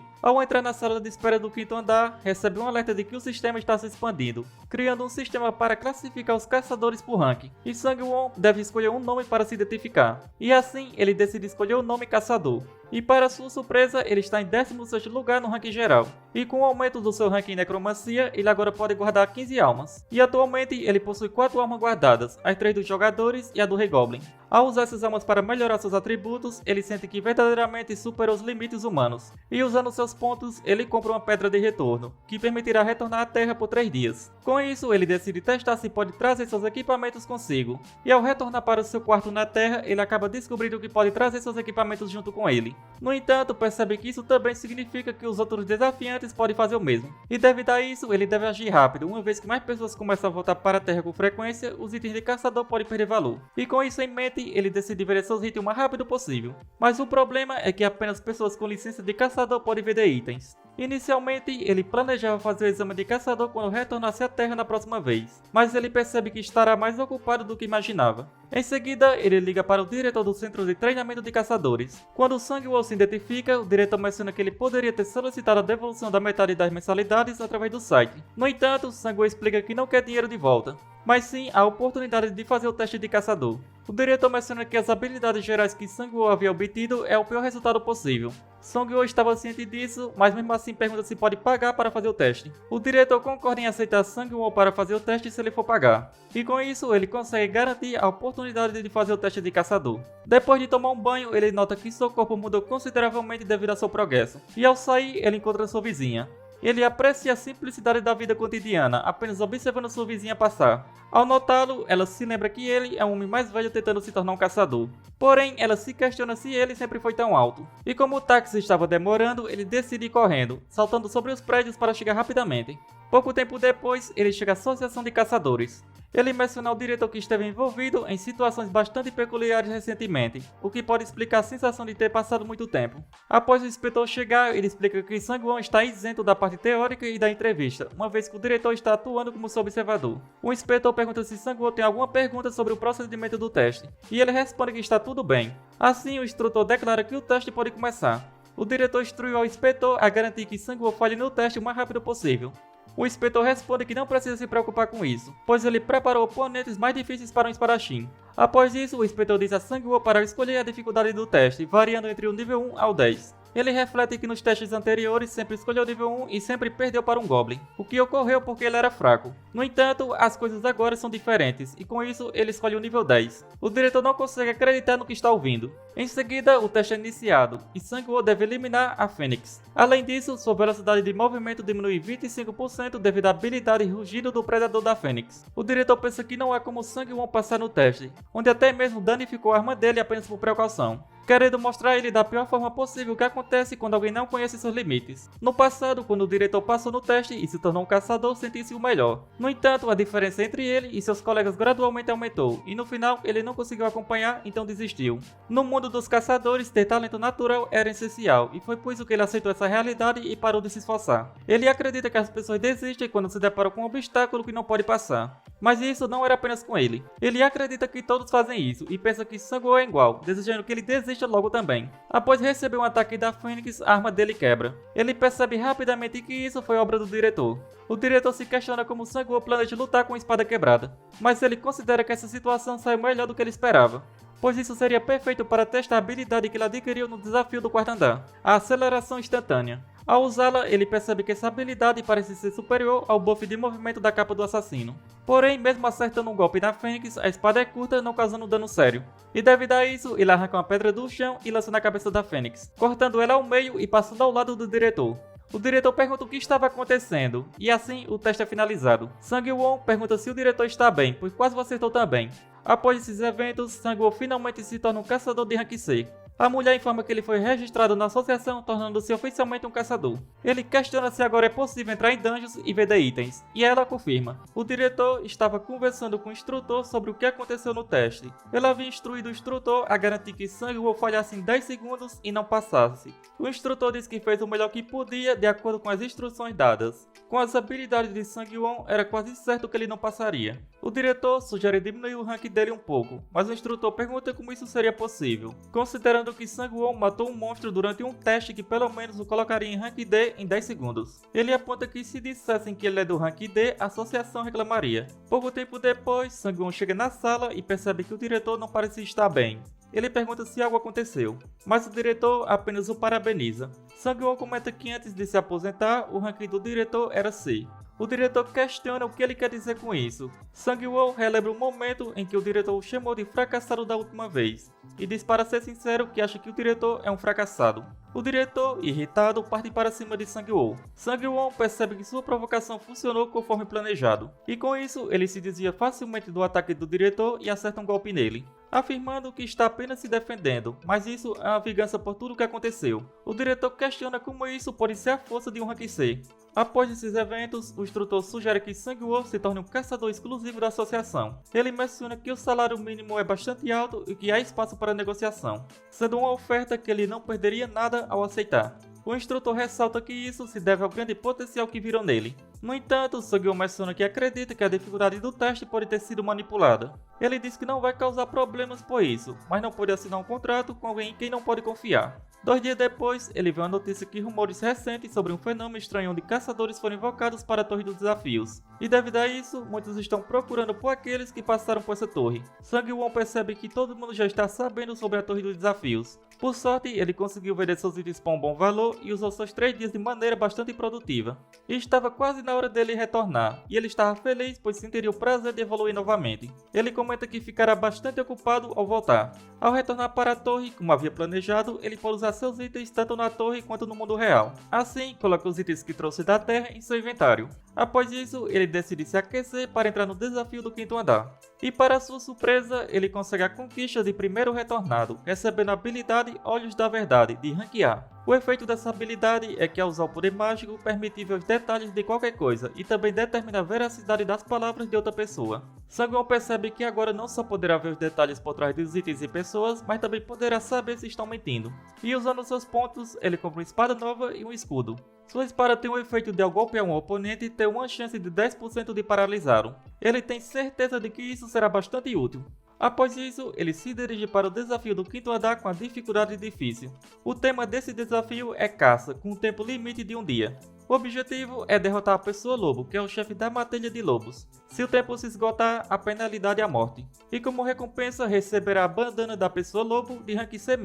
Ao entrar na sala de espera do quinto andar, recebe um alerta de que o sistema está se expandindo, criando um sistema para classificar os caçadores por rank, e Sang-won deve escolher um nome para se identificar. E assim, ele decide escolher o nome Caçador. E para sua surpresa, ele está em 16º lugar no ranking geral. E com o aumento do seu ranking em necromancia, ele agora pode guardar 15 almas. E atualmente, ele possui 4 almas guardadas, as 3 dos jogadores e a do Rei Goblin. Ao usar essas almas para melhorar seus atributos, ele sente que verdadeiramente superou os limites humanos. E usando seus pontos, ele compra uma pedra de retorno, que permitirá retornar à Terra por 3 dias. Com isso, ele decide testar se pode trazer seus equipamentos consigo. E ao retornar para o seu quarto na Terra, ele acaba descobrindo que pode trazer seus equipamentos junto com ele. No entanto, percebe que isso também significa que os outros desafiantes podem fazer o mesmo. E devido a isso, ele deve agir rápido, uma vez que mais pessoas começam a voltar para a Terra com frequência, os itens de caçador podem perder valor. E com isso em mente, ele decide vender seus itens o mais rápido possível. Mas o problema é que apenas pessoas com licença de caçador podem vender itens. Inicialmente, ele planejava fazer o exame de caçador quando retornasse à Terra na próxima vez, mas ele percebe que estará mais ocupado do que imaginava. Em seguida, ele liga para o diretor do Centro de Treinamento de Caçadores. Quando Sang-won se identifica, o diretor menciona que ele poderia ter solicitado a devolução da metade das mensalidades através do site. No entanto, Sang-won explica que não quer dinheiro de volta, mas sim a oportunidade de fazer o teste de caçador. O diretor menciona que as habilidades gerais que Sang-won havia obtido é o pior resultado possível. Sang-won estava ciente disso, mas mesmo assim pergunta se pode pagar para fazer o teste. O diretor concorda em aceitar Sang-won para fazer o teste se ele for pagar. E com isso, ele consegue garantir a oportunidade de fazer o teste de caçador. Depois de tomar um banho, ele nota que seu corpo mudou consideravelmente devido ao seu progresso. E ao sair, ele encontra sua vizinha. Ele aprecia a simplicidade da vida cotidiana, apenas observando sua vizinha passar. Ao notá-lo, ela se lembra que ele é um homem mais velho tentando se tornar um caçador. Porém, ela se questiona se ele sempre foi tão alto. E como o táxi estava demorando, ele decide ir correndo, saltando sobre os prédios para chegar rapidamente. Pouco tempo depois, ele chega à Associação de Caçadores. Ele menciona ao diretor que esteve envolvido em situações bastante peculiares recentemente, o que pode explicar a sensação de ter passado muito tempo. Após o inspetor chegar, ele explica que Sang-won está isento da parte teórica e da entrevista, uma vez que o diretor está atuando como seu observador. O inspetor pergunta se Sang-won tem alguma pergunta sobre o procedimento do teste, e ele responde que está tudo bem. Assim, o instrutor declara que o teste pode começar. O diretor instrui ao inspetor a garantir que Sang-won falhe no teste o mais rápido possível. O inspetor responde que não precisa se preocupar com isso, pois ele preparou oponentes mais difíceis para um espadachim. Após isso, o inspetor diz a Sang-won para escolher a dificuldade do teste, variando entre o nível 1 ao 10. Ele reflete que nos testes anteriores sempre escolheu o nível 1 e sempre perdeu para um Goblin, o que ocorreu porque ele era fraco. No entanto, as coisas agora são diferentes, e com isso ele escolhe o nível 10. O diretor não consegue acreditar no que está ouvindo. Em seguida, o teste é iniciado, e Sang-won deve eliminar a Fênix. Além disso, sua velocidade de movimento diminui 25% devido à habilidade Rugido do Predador da Fênix. O diretor pensa que não há como Sang-won passar no teste, onde até mesmo danificou a arma dele apenas por precaução, querendo mostrar a ele da pior forma possível o que acontece quando alguém não conhece seus limites. No passado, quando o diretor passou no teste e se tornou um caçador, sentia-se o melhor. No entanto, a diferença entre ele e seus colegas gradualmente aumentou, e no final ele não conseguiu acompanhar, então desistiu. No mundo dos caçadores, ter talento natural era essencial, e foi por isso que ele aceitou essa realidade e parou de se esforçar. Ele acredita que as pessoas desistem quando se deparam com um obstáculo que não pode passar. Mas isso não era apenas com ele. Ele acredita que todos fazem isso e pensa que Sang-woo é igual, desejando que ele desista logo também. Após receber um ataque da Fênix, a arma dele quebra. Ele percebe rapidamente que isso foi obra do diretor. O diretor se questiona como Sang-woo planeja lutar com a espada quebrada, mas ele considera que essa situação saiu melhor do que ele esperava, pois isso seria perfeito para testar a habilidade que ele adquiriu no desafio do quarto andar, a aceleração instantânea. Ao usá-la, ele percebe que essa habilidade parece ser superior ao buff de movimento da capa do assassino. Porém, mesmo acertando um golpe na Fênix, a espada é curta, não causando dano sério. E devido a isso, ele arranca uma pedra do chão e lança na cabeça da Fênix, cortando ela ao meio e passando ao lado do diretor. O diretor pergunta o que estava acontecendo, e assim o teste é finalizado. Sang-woo pergunta se o diretor está bem, pois quase o acertou também. Após esses eventos, Sang-woo finalmente se torna um caçador de rank C. A mulher informa que ele foi registrado na associação, tornando-se oficialmente um caçador. Ele questiona se agora é possível entrar em dungeons e vender itens, e ela confirma. O diretor estava conversando com o instrutor sobre o que aconteceu no teste. Ele havia instruído o instrutor a garantir que Sang-woo falhasse em 10 segundos e não passasse. O instrutor disse que fez o melhor que podia de acordo com as instruções dadas. Com as habilidades de Sang-woo, era quase certo que ele não passaria. O diretor sugere diminuir o rank dele um pouco, mas o instrutor pergunta como isso seria possível, considerando que Sang-woo matou um monstro durante um teste que pelo menos o colocaria em rank D em 10 segundos. Ele aponta que se dissessem que ele é do rank D, a associação reclamaria. Pouco tempo depois, Sang-woo chega na sala e percebe que o diretor não parecia estar bem. Ele pergunta se algo aconteceu, mas o diretor apenas o parabeniza. Sang-woo comenta que antes de se aposentar, o rank do diretor era C. O diretor questiona o que ele quer dizer com isso. Sang-woo relembra o momento em que o diretor o chamou de fracassado da última vez, e diz para ser sincero que acha que o diretor é um fracassado. O diretor, irritado, parte para cima de Sang-woo. Sang-woo percebe que sua provocação funcionou conforme planejado, e com isso ele se desvia facilmente do ataque do diretor e acerta um golpe nele, afirmando que está apenas se defendendo, mas isso é uma vingança por tudo o que aconteceu. O diretor questiona como isso pode ser a força de um rank C. Após esses eventos, o instrutor sugere que Sang-woo se torne um caçador exclusivo da associação. Ele menciona que o salário mínimo é bastante alto e que há espaço para negociação, sendo uma oferta que ele não perderia nada ao aceitar. O instrutor ressalta que isso se deve ao grande potencial que viram nele. No entanto, Sang-woo menciona que acredita que a dificuldade do teste pode ter sido manipulada. Ele diz que não vai causar problemas por isso, mas não pode assinar um contrato com alguém em quem não pode confiar. 2 dias depois, ele vê uma notícia que rumores recentes sobre um fenômeno estranho onde caçadores foram invocados para a Torre dos Desafios. E devido a isso, muitos estão procurando por aqueles que passaram por essa torre. Sang-woo percebe que todo mundo já está sabendo sobre a Torre dos Desafios. Por sorte, ele conseguiu vender seus itens por um bom valor e usou seus 3 dias de maneira bastante produtiva. E estava quase na hora dele retornar, e ele estava feliz pois sentiria o prazer de evoluir novamente. Ele comenta que ficará bastante ocupado ao voltar. Ao retornar para a torre, como havia planejado, ele pode usar seus itens tanto na torre quanto no mundo real. Assim, coloca os itens que trouxe da Terra em seu inventário. Após isso, ele decide se aquecer para entrar no desafio do 5º andar. E para sua surpresa, ele consegue a conquista de primeiro retornado, recebendo a habilidade Olhos da Verdade, de rank A. O efeito dessa habilidade é que ao usar o poder mágico, permite ver os detalhes de qualquer coisa e também determina a veracidade das palavras de outra pessoa. Sang-woo percebe que agora não só poderá ver os detalhes por trás dos itens e pessoas, mas também poderá saber se estão mentindo. E usando seus pontos, ele compra uma espada nova e um escudo. Sua espada tem o efeito de ao golpear um oponente ter uma chance de 10% de paralisá-lo. Ele tem certeza de que isso será bastante útil. Após isso, ele se dirige para o desafio do 5º andar com a dificuldade difícil. O tema desse desafio é caça, com um tempo limite de um dia. O objetivo é derrotar a Pessoa Lobo, que é o chefe da Matilha de Lobos. Se o tempo se esgotar, a penalidade é a morte. E como recompensa, receberá a bandana da Pessoa Lobo de rank C-.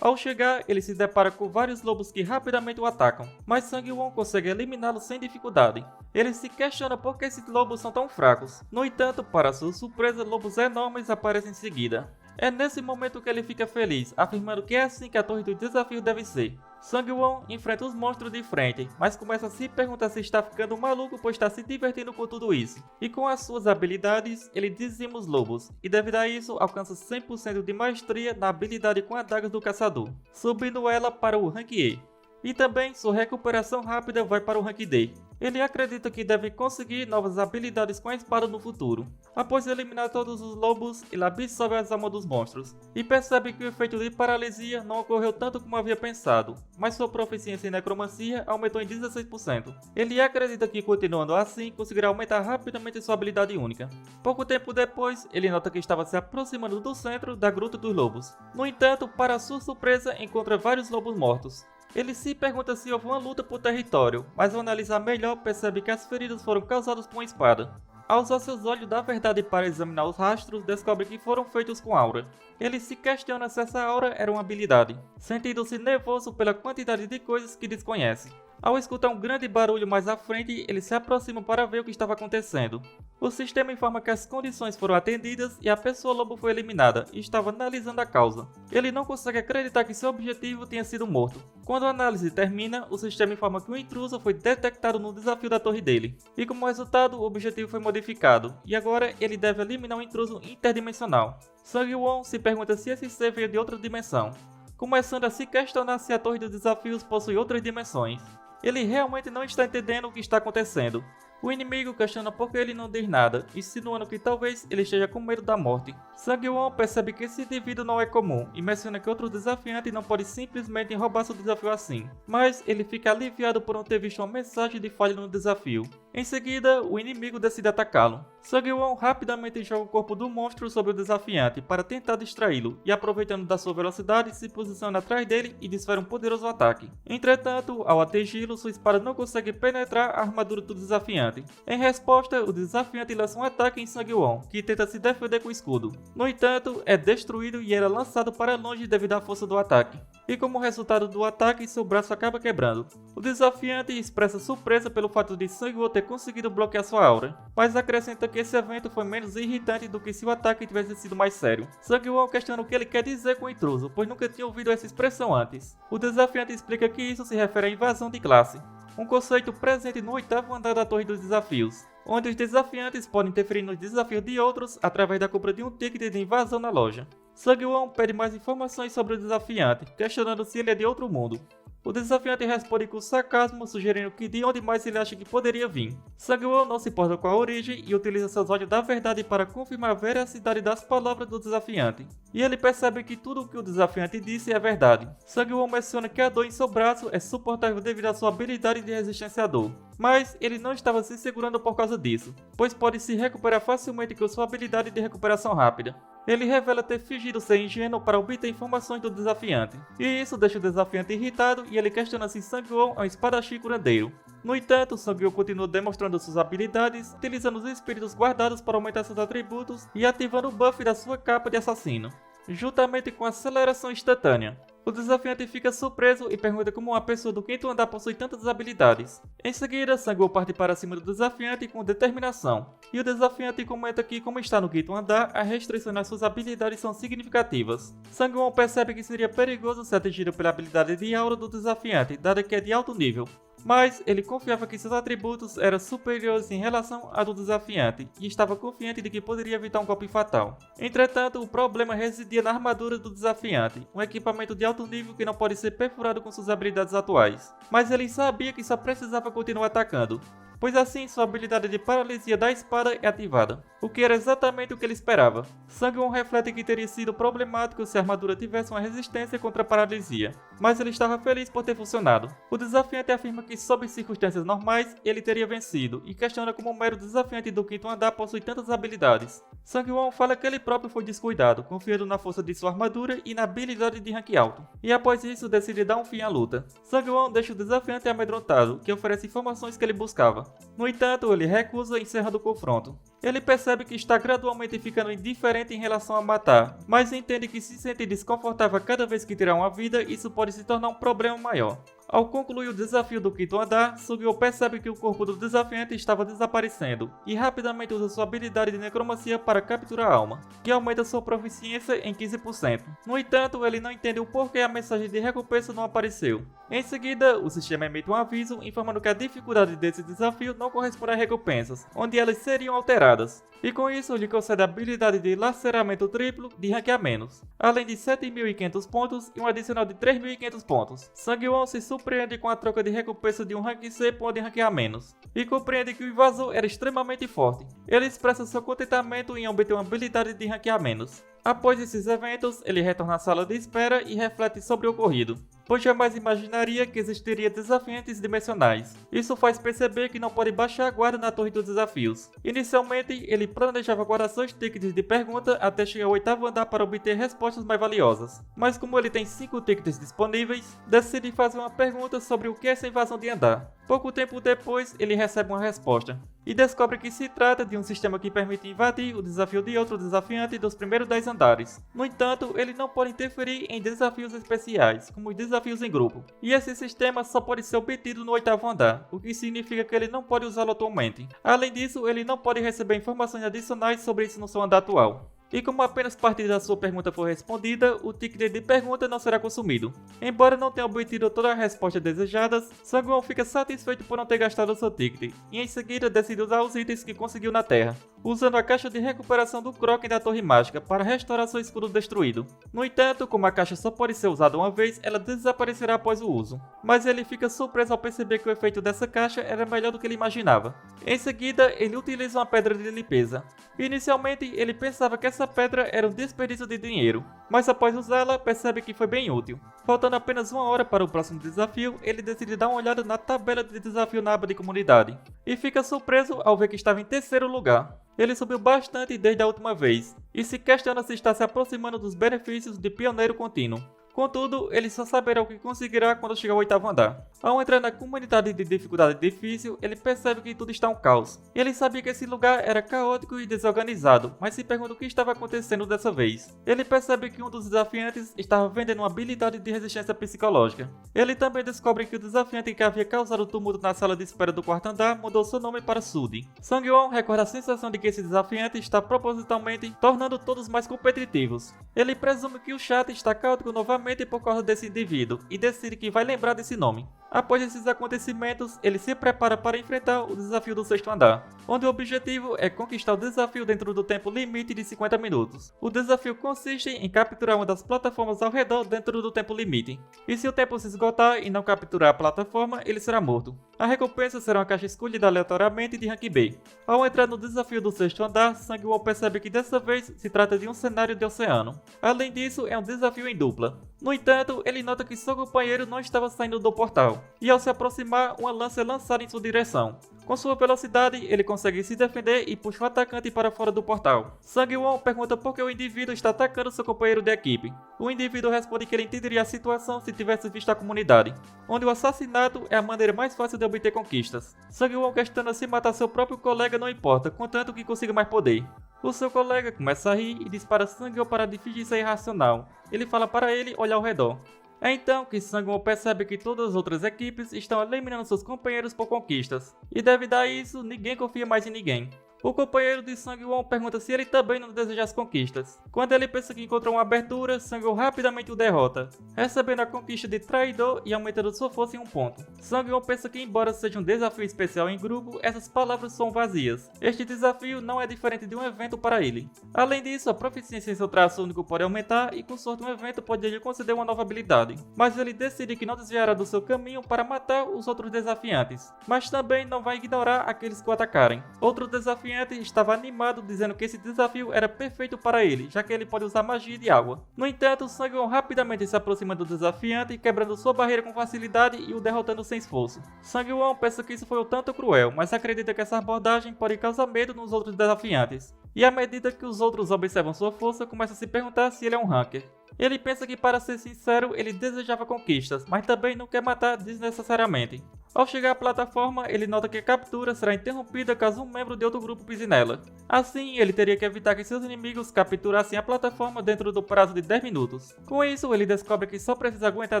Ao chegar, ele se depara com vários lobos que rapidamente o atacam, mas Sang-woo consegue eliminá-los sem dificuldade. Ele se questiona por que esses lobos são tão fracos. No entanto, para sua surpresa, lobos enormes aparecem em seguida. É nesse momento que ele fica feliz, afirmando que é assim que a Torre do Desafio deve ser. Sang-woo enfrenta os monstros de frente, mas começa a se perguntar se está ficando maluco pois está se divertindo com tudo isso. E com as suas habilidades, ele dizima os lobos, e devido a isso, alcança 100% de maestria na habilidade com adagas do caçador, subindo ela para o rank E. E também sua recuperação rápida vai para o rank D. Ele acredita que deve conseguir novas habilidades com a espada no futuro. Após eliminar todos os lobos, ele absorve as almas dos monstros e percebe que o efeito de paralisia não ocorreu tanto como havia pensado, mas sua proficiência em necromancia aumentou em 16%. Ele acredita que continuando assim conseguirá aumentar rapidamente sua habilidade única. Pouco tempo depois, ele nota que estava se aproximando do centro da Gruta dos Lobos. No entanto, para sua surpresa, encontra vários lobos mortos. Ele se pergunta se houve uma luta por território, mas ao analisar melhor percebe que as feridas foram causadas por uma espada. Ao usar seus olhos da verdade para examinar os rastros, descobre que foram feitos com aura. Ele se questiona se essa aura era uma habilidade, sentindo-se nervoso pela quantidade de coisas que desconhece. Ao escutar um grande barulho mais à frente, ele se aproxima para ver o que estava acontecendo. O sistema informa que as condições foram atendidas e a pessoa lobo foi eliminada e estava analisando a causa. Ele não consegue acreditar que seu objetivo tenha sido morto. Quando a análise termina, o sistema informa que o intruso foi detectado no desafio da torre dele. E como resultado, o objetivo foi modificado, e agora ele deve eliminar um intruso interdimensional. Sang-won se pergunta se esse ser veio de outra dimensão, começando a se questionar se a torre dos desafios possui outras dimensões. Ele realmente não está entendendo o que está acontecendo. O inimigo questiona por que ele não diz nada, insinuando que talvez ele esteja com medo da morte. Sang-won percebe que esse indivíduo não é comum e menciona que outro desafiante não pode simplesmente roubar seu desafio assim, mas ele fica aliviado por não ter visto uma mensagem de falha no desafio. Em seguida, o inimigo decide atacá-lo. Sang-won rapidamente joga o corpo do monstro sobre o desafiante para tentar distraí-lo e, aproveitando da sua velocidade, se posiciona atrás dele e desfere um poderoso ataque. Entretanto, ao atingi-lo, sua espada não consegue penetrar a armadura do desafiante. Em resposta, o desafiante lança um ataque em Sang-won, que tenta se defender com o escudo. No entanto, é destruído e era lançado para longe devido à força do ataque. E como resultado do ataque, seu braço acaba quebrando. O desafiante expressa surpresa pelo fato de Sang-won ter conseguido bloquear sua aura, mas acrescenta que esse evento foi menos irritante do que se o ataque tivesse sido mais sério. Sang-won questiona o que ele quer dizer com intruso, pois nunca tinha ouvido essa expressão antes. O desafiante explica que isso se refere à invasão de classe, um conceito presente no 8º andar da Torre dos Desafios, onde os desafiantes podem interferir nos desafios de outros através da compra de um ticket de invasão na loja. Sang-won pede mais informações sobre o desafiante, questionando se ele é de outro mundo. O desafiante responde com sarcasmo, sugerindo que de onde mais ele acha que poderia vir. Sang-won não se importa com a origem e utiliza seus olhos da verdade para confirmar a veracidade das palavras do desafiante. E ele percebe que tudo o que o desafiante disse é verdade. Sang-won menciona que a dor em seu braço é suportável devido à sua habilidade de resistência à dor. Mas ele não estava se segurando por causa disso, pois pode se recuperar facilmente com sua habilidade de recuperação rápida. Ele revela ter fingido ser ingênuo para obter informações do desafiante, e isso deixa o desafiante irritado e ele questiona se Sang-won é um espadachim curandeiro. No entanto, Sang-won continua demonstrando suas habilidades, utilizando os espíritos guardados para aumentar seus atributos e ativando o buff da sua capa de assassino, juntamente com aceleração instantânea. O desafiante fica surpreso e pergunta como uma pessoa do 5º andar possui tantas habilidades. Em seguida, Sang-won parte para cima do desafiante com determinação, e o desafiante comenta que, como está no 5º andar, as restrições nas suas habilidades são significativas. Sang-won percebe que seria perigoso ser atingido pela habilidade de aura do desafiante, dada que é de alto nível. Mas ele confiava que seus atributos eram superiores em relação ao do desafiante e estava confiante de que poderia evitar um golpe fatal. Entretanto, o problema residia na armadura do desafiante, um equipamento de alto nível que não pode ser perfurado com suas habilidades atuais. Mas ele sabia que só precisava continuar atacando, pois assim sua habilidade de paralisia da espada é ativada, o que era exatamente o que ele esperava. Sang-won reflete que teria sido problemático se a armadura tivesse uma resistência contra a paralisia, mas ele estava feliz por ter funcionado. O desafiante afirma que sob circunstâncias normais ele teria vencido e questiona como o mero desafiante do 5º andar possui tantas habilidades. Sang-won fala que ele próprio foi descuidado, confiando na força de sua armadura e na habilidade de rank alto, e após isso decide dar um fim à luta. Sang-won deixa o desafiante amedrontado, que oferece informações que ele buscava. No entanto, ele recusa encerrando o confronto. Ele percebe que está gradualmente ficando indiferente em relação a matar, mas entende que se sente desconfortável cada vez que tirar uma vida, isso pode se tornar um problema maior. Ao concluir o desafio do 5º andar, Sang-won percebe que o corpo do desafiante estava desaparecendo e rapidamente usa sua habilidade de necromancia para capturar a alma, que aumenta sua proficiência em 15%. No entanto, ele não entende o porquê a mensagem de recompensa não apareceu. Em seguida, o sistema emite um aviso informando que a dificuldade desse desafio não corresponde a recompensas, onde elas seriam alteradas. E com isso, lhe concede a habilidade de laceramento triplo de rank a menos, além de 7.500 pontos e um adicional de 3.500 pontos. Sang-won se surpreende com a troca de recompensa de um rank C por de rank a menos, e compreende que o invasor era extremamente forte. Ele expressa seu contentamento em obter uma habilidade de rank a menos. Após esses eventos, ele retorna à sala de espera e reflete sobre o ocorrido, pois jamais imaginaria que existiria desafiantes dimensionais. Isso faz perceber que não pode baixar a guarda na torre dos desafios. Inicialmente, ele planejava guardar seus tickets de pergunta até chegar ao 8º andar para obter respostas mais valiosas. Mas como ele tem 5 tickets disponíveis, decide fazer uma pergunta sobre o que é essa invasão de andar. Pouco tempo depois, ele recebe uma resposta, e descobre que se trata de um sistema que permite invadir o desafio de outro desafiante dos primeiros 10 andares. No entanto, ele não pode interferir em desafios especiais, como os desafios em grupo, e esse sistema só pode ser obtido no 8º andar, o que significa que ele não pode usá-lo atualmente. Além disso, ele não pode receber informações adicionais sobre isso no seu andar atual. E como apenas parte da sua pergunta for respondida, o ticket de pergunta não será consumido. Embora não tenha obtido todas as respostas desejadas, Sang-won fica satisfeito por não ter gastado seu ticket, e em seguida decide usar os itens que conseguiu na Terra, usando a caixa de recuperação do Croken da Torre Mágica para restaurar seu escudo destruído. No entanto, como a caixa só pode ser usada uma vez, ela desaparecerá após o uso. Mas ele fica surpreso ao perceber que o efeito dessa caixa era melhor do que ele imaginava. Em seguida, ele utiliza uma pedra de limpeza. Inicialmente, ele pensava que essa pedra era um desperdício de dinheiro, mas após usá-la, percebe que foi bem útil. Faltando apenas 1 hora para o próximo desafio, ele decide dar uma olhada na tabela de desafio na aba de comunidade, e fica surpreso ao ver que estava em 3º lugar. Ele subiu bastante desde a última vez, e se questiona se está se aproximando dos benefícios de pioneiro contínuo. Contudo, ele só saberá o que conseguirá quando chegar ao 8º andar. Ao entrar na comunidade de dificuldade difícil, ele percebe que tudo está um caos. Ele sabia que esse lugar era caótico e desorganizado, mas se pergunta o que estava acontecendo dessa vez. Ele percebe que um dos desafiantes estava vendendo uma habilidade de resistência psicológica. Ele também descobre que o desafiante que havia causado o tumulto na sala de espera do 4º andar mudou seu nome para Sudi. Sang-won recorda a sensação de que esse desafiante está propositalmente tornando todos mais competitivos. Ele presume que o chat está caótico novamente por causa desse indivíduo e decide que vai lembrar desse nome. Após esses acontecimentos, ele se prepara para enfrentar o desafio do 6º andar, onde o objetivo é conquistar o desafio dentro do tempo limite de 50 minutos. O desafio consiste em capturar uma das plataformas ao redor dentro do tempo limite, e se o tempo se esgotar e não capturar a plataforma, ele será morto. A recompensa será uma caixa escolhida aleatoriamente de rank B. Ao entrar no desafio do 6º andar, Sang-won percebe que dessa vez se trata de um cenário de oceano. Além disso, é um desafio em dupla. No entanto, ele nota que seu companheiro não estava saindo do portal, e ao se aproximar, uma lança é lançada em sua direção. Com sua velocidade, ele consegue se defender e puxa o atacante para fora do portal. Sang-won pergunta por que o indivíduo está atacando seu companheiro de equipe. O indivíduo responde que ele entenderia a situação se tivesse visto a comunidade, onde o assassinato é a maneira mais fácil de obter conquistas. Sang-won questiona se matar seu próprio colega não importa, contanto que consiga mais poder. O seu colega começa a rir e dispara Sang-won para de fingir ser irracional. Ele fala para ele olhar ao redor. É então que Sang-won percebe que todas as outras equipes estão eliminando seus companheiros por conquistas, e devido a isso, ninguém confia mais em ninguém. O companheiro de Sang-won pergunta se ele também não deseja as conquistas. Quando ele pensa que encontrou uma abertura, Sang-won rapidamente o derrota, recebendo a conquista de traidor e aumentando sua força em 1 ponto. Sang-won pensa que embora seja um desafio especial em grupo, essas palavras são vazias. Este desafio não é diferente de um evento para ele. Além disso, a proficiência em seu traço único pode aumentar e com sorte um evento pode lhe conceder uma nova habilidade. Mas ele decide que não desviará do seu caminho para matar os outros desafiantes, mas também não vai ignorar aqueles que o atacarem. Outro desafiante estava animado dizendo que esse desafio era perfeito para ele, já que ele pode usar magia de água. No entanto, Sang-won rapidamente se aproxima do desafiante, quebrando sua barreira com facilidade e o derrotando sem esforço. Sang-won pensa que isso foi um tanto cruel, mas acredita que essa abordagem pode causar medo nos outros desafiantes. E à medida que os outros observam sua força, começa a se perguntar se ele é um hacker. Ele pensa que, para ser sincero, ele desejava conquistas, mas também não quer matar desnecessariamente. Ao chegar à plataforma, ele nota que a captura será interrompida caso um membro de outro grupo pise nela. Assim, ele teria que evitar que seus inimigos capturassem a plataforma dentro do prazo de 10 minutos. Com isso, ele descobre que só precisa aguentar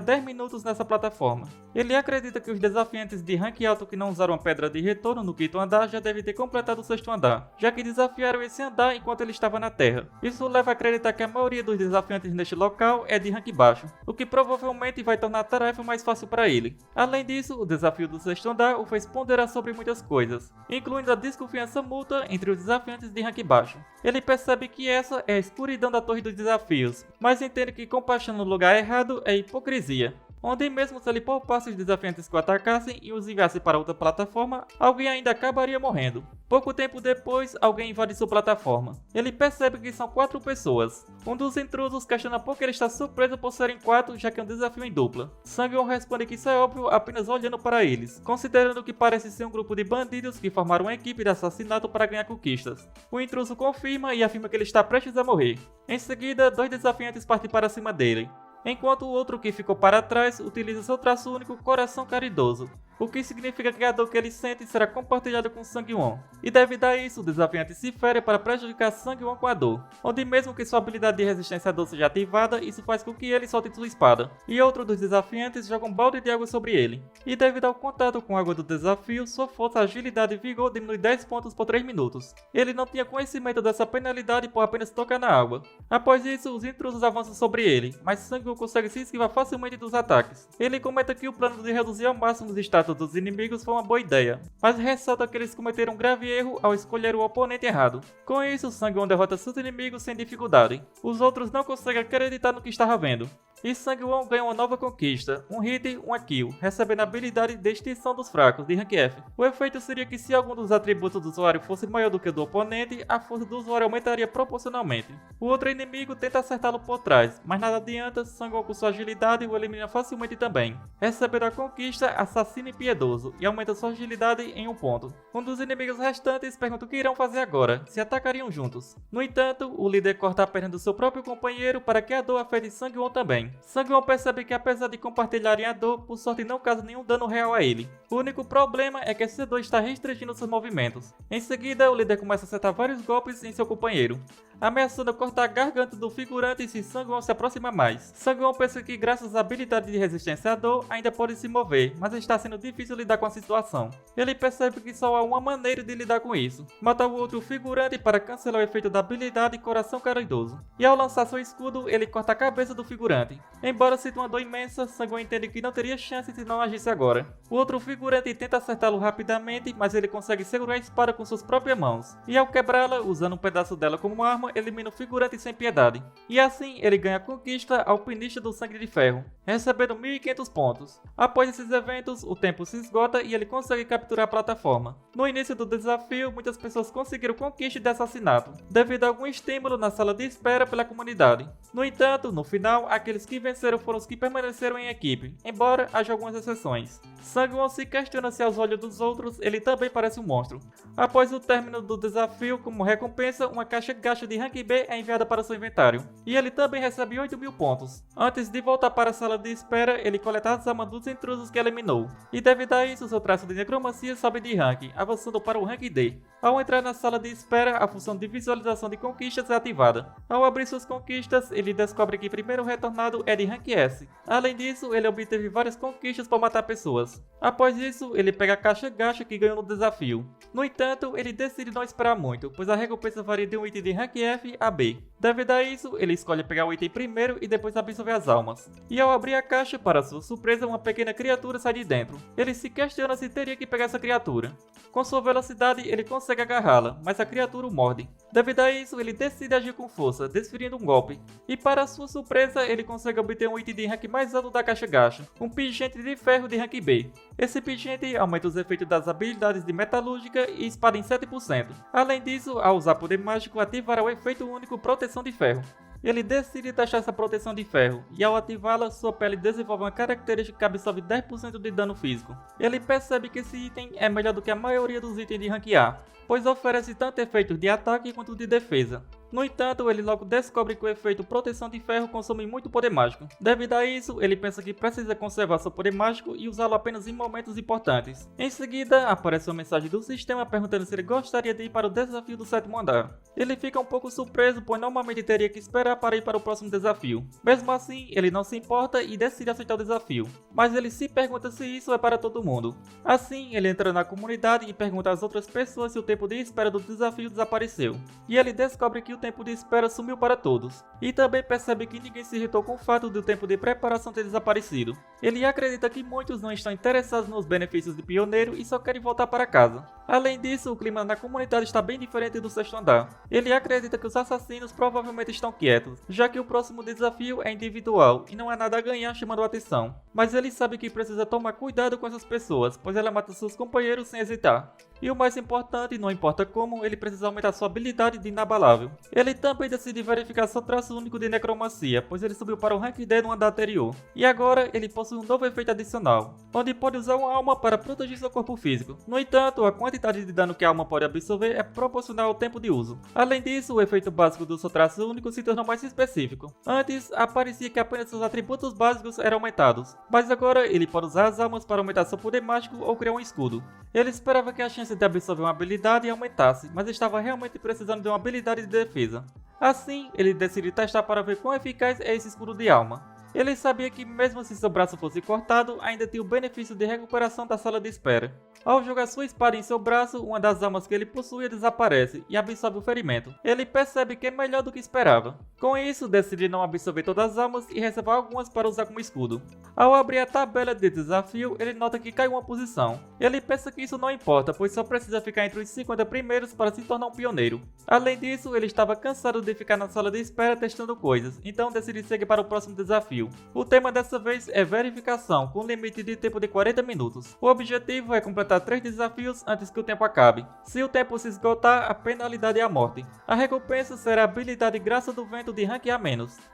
10 minutos nessa plataforma. Ele acredita que os desafiantes de rank alto que não usaram a pedra de retorno no quinto andar já devem ter completado o sexto andar, já que desafiaram esse andar enquanto ele estava na Terra. Isso leva a acreditar que a maioria dos desafiantes neste local é de rank baixo, o que provavelmente vai tornar a tarefa mais fácil para ele. Além disso, o desafio do sexto andar o fez ponderar sobre muitas coisas, incluindo a desconfiança mútua entre os desafiantes de rank baixo. Ele percebe que essa é a escuridão da torre dos desafios, mas entende que compaixão no lugar errado é hipocrisia, onde mesmo se ele poupasse os desafiantes que o atacassem e os enviasse para outra plataforma, alguém ainda acabaria morrendo. Pouco tempo depois, alguém invade sua plataforma. Ele percebe que são 4 pessoas. Um dos intrusos questiona por que ele está surpreso por serem 4, já que é um desafio em dupla. Sang-won responde que isso é óbvio apenas olhando para eles, considerando que parece ser um grupo de bandidos que formaram uma equipe de assassinato para ganhar conquistas. O intruso confirma e afirma que ele está prestes a morrer. Em seguida, 2 desafiantes partem para cima dele, enquanto o outro que ficou para trás utiliza seu traço único Coração Caridoso, o que significa que a dor que ele sente será compartilhada com Sang-won. E devido a isso, o desafiante se fere para prejudicar Sang-won com a dor, onde mesmo que sua habilidade de resistência à dor seja ativada, isso faz com que ele solte sua espada. E outro dos desafiantes joga um balde de água sobre ele. E devido ao contato com a água do desafio, sua força, agilidade e vigor diminui 10 pontos por 3 minutos. Ele não tinha conhecimento dessa penalidade por apenas tocar na água. Após isso, os intrusos avançam sobre ele, mas Sang-won consegue se esquivar facilmente dos ataques. Ele comenta que o plano de reduzir ao máximo os status dos inimigos foi uma boa ideia, mas ressalta que eles cometeram um grave erro ao escolher o oponente errado. Com isso, Sang-won derrota seus inimigos sem dificuldade. Os outros não conseguem acreditar no que estava vendo. E Sang-won ganha uma nova conquista, um hit, uma kill, recebendo a habilidade de extinção dos fracos, de rank F. O efeito seria que se algum dos atributos do usuário fosse maior do que o do oponente, a força do usuário aumentaria proporcionalmente. O outro inimigo tenta acertá-lo por trás, mas nada adianta, Sang-won com sua agilidade o elimina facilmente também, recebendo a conquista Assassino Impiedoso, e aumenta sua agilidade em 1 ponto. Um dos inimigos restantes pergunta o que irão fazer agora, se atacariam juntos. No entanto, o líder corta a perna do seu próprio companheiro para que a dor afete Sang-won também. Sang-won percebe que apesar de compartilharem a dor, por sorte não causa nenhum dano real a ele. O único problema é que esse dor está restringindo seus movimentos. Em seguida, o líder começa a acertar vários golpes em seu companheiro, ameaçando cortar a garganta do figurante se Sang-won se aproxima mais. Sang-won pensa que graças à habilidade de resistência à dor, ainda pode se mover, mas está sendo difícil lidar com a situação. Ele percebe que só há uma maneira de lidar com isso: matar o outro figurante para cancelar o efeito da habilidade Coração Caridoso. E ao lançar seu escudo, ele corta a cabeça do figurante. Embora sinta uma dor imensa, Sang-won entende que não teria chance se não agisse agora. O outro figurante tenta acertá-lo rapidamente, mas ele consegue segurar a espada com suas próprias mãos. E ao quebrá-la, usando um pedaço dela como arma, elimina o figurante sem piedade. E assim, ele ganha a conquista Alpinista do Sangue de Ferro, recebendo 1500 pontos. Após esses eventos, o tempo se esgota e ele consegue capturar a plataforma. No início do desafio, muitas pessoas conseguiram conquista de assassinato, devido a algum estímulo na sala de espera pela comunidade. No entanto, no final, aqueles que venceram foram os que permaneceram em equipe, embora haja algumas exceções. Sang-won se questiona se aos olhos dos outros ele também parece um monstro. Após o término do desafio, como recompensa, uma caixa gacha de rank B é enviada para seu inventário, e ele também recebe 8.000 pontos. Antes de voltar para a sala de espera, ele coleta as almas dos intrusos que eliminou, e devido a isso seu traço de necromancia sobe de rank, avançando para o rank D. Ao entrar na sala de espera, a função de visualização de conquistas é ativada. Ao abrir suas conquistas, ele descobre que primeiro retornado é de rank S. Além disso, ele obteve várias conquistas por matar pessoas. Após isso, ele pega a caixa gacha que ganhou no desafio. No entanto, ele decide não esperar muito, pois a recompensa varia de um item de rank F a B. Devido a isso, ele escolhe pegar o item primeiro e depois absorver as almas. E ao abrir a caixa, para sua surpresa, uma pequena criatura sai de dentro. Ele se questiona se teria que pegar essa criatura. Com sua velocidade, ele consegue agarrá-la, mas a criatura o morde. Devido a isso, ele decide agir com força, desferindo um golpe. E para sua surpresa, ele consegue obter um item de rank mais alto da caixa gacha, um pingente de ferro de rank B. Esse pingente aumenta os efeitos das habilidades de metalúrgica e espada em 7%. Além disso, ao usar poder mágico, ativará o efeito único Proteção de Ferro. Ele decide taxar essa proteção de ferro, e ao ativá-la, sua pele desenvolve uma característica que absorve 10% de dano físico. Ele percebe que esse item é melhor do que a maioria dos itens de rank A, pois oferece tanto efeitos de ataque quanto de defesa. No entanto, ele logo descobre que o efeito proteção de ferro consome muito poder mágico. Devido a isso, ele pensa que precisa conservar seu poder mágico e usá-lo apenas em momentos importantes. Em seguida, aparece uma mensagem do sistema perguntando se ele gostaria de ir para o desafio do 7º andar. Ele fica um pouco surpreso, pois normalmente teria que esperar para ir para o próximo desafio. Mesmo assim, ele não se importa e decide aceitar o desafio. Mas ele se pergunta se isso é para todo mundo. Assim, ele entra na comunidade e pergunta às outras pessoas se o tempo de espera do desafio desapareceu. E ele descobre que o tempo de espera sumiu para todos. E também percebe que ninguém se irritou com o fato do tempo de preparação ter desaparecido. Ele acredita que muitos não estão interessados nos benefícios de pioneiro e só querem voltar para casa. Além disso, o clima na comunidade está bem diferente do 6º andar. Ele acredita que os assassinos provavelmente estão quietos, já que o próximo desafio é individual e não há nada a ganhar chamando a atenção. Mas ele sabe que precisa tomar cuidado com essas pessoas, pois ela mata seus companheiros sem hesitar. E o mais importante, não importa como, ele precisa aumentar sua habilidade de inabalável. Ele também decide verificar seu traço único de necromancia, pois ele subiu para o rank 10 no andar anterior. E agora ele possui um novo efeito adicional, onde pode usar uma alma para proteger seu corpo físico. No entanto, a quantidade de dano que a alma pode absorver é proporcional ao tempo de uso. Além disso, o efeito básico do seu traço único se tornou mais específico. Antes, parecia que apenas seus atributos básicos eram aumentados, mas agora ele pode usar as almas para aumentar seu poder mágico ou criar um escudo. Ele esperava que a chance de absorver uma habilidade aumentasse, mas estava realmente precisando de uma habilidade de defesa. Assim, ele decide testar para ver quão eficaz é esse escudo de alma. Ele sabia que mesmo se seu braço fosse cortado, ainda tinha o benefício de recuperação da sala de espera. Ao jogar sua espada em seu braço, uma das almas que ele possuía desaparece e absorve o ferimento. Ele percebe que é melhor do que esperava. Com isso, decide não absorver todas as almas e reservar algumas para usar como escudo. Ao abrir a tabela de desafio, ele nota que cai uma posição. Ele pensa que isso não importa, pois só precisa ficar entre os 50 primeiros para se tornar um pioneiro. Além disso, ele estava cansado de ficar na sala de espera testando coisas, então decide seguir para o próximo desafio. O tema dessa vez é verificação, com limite de tempo de 40 minutos. O objetivo é completar 3 desafios antes que o tempo acabe. Se o tempo se esgotar, a penalidade é a morte. A recompensa será a habilidade Graça do Vento de rank A-.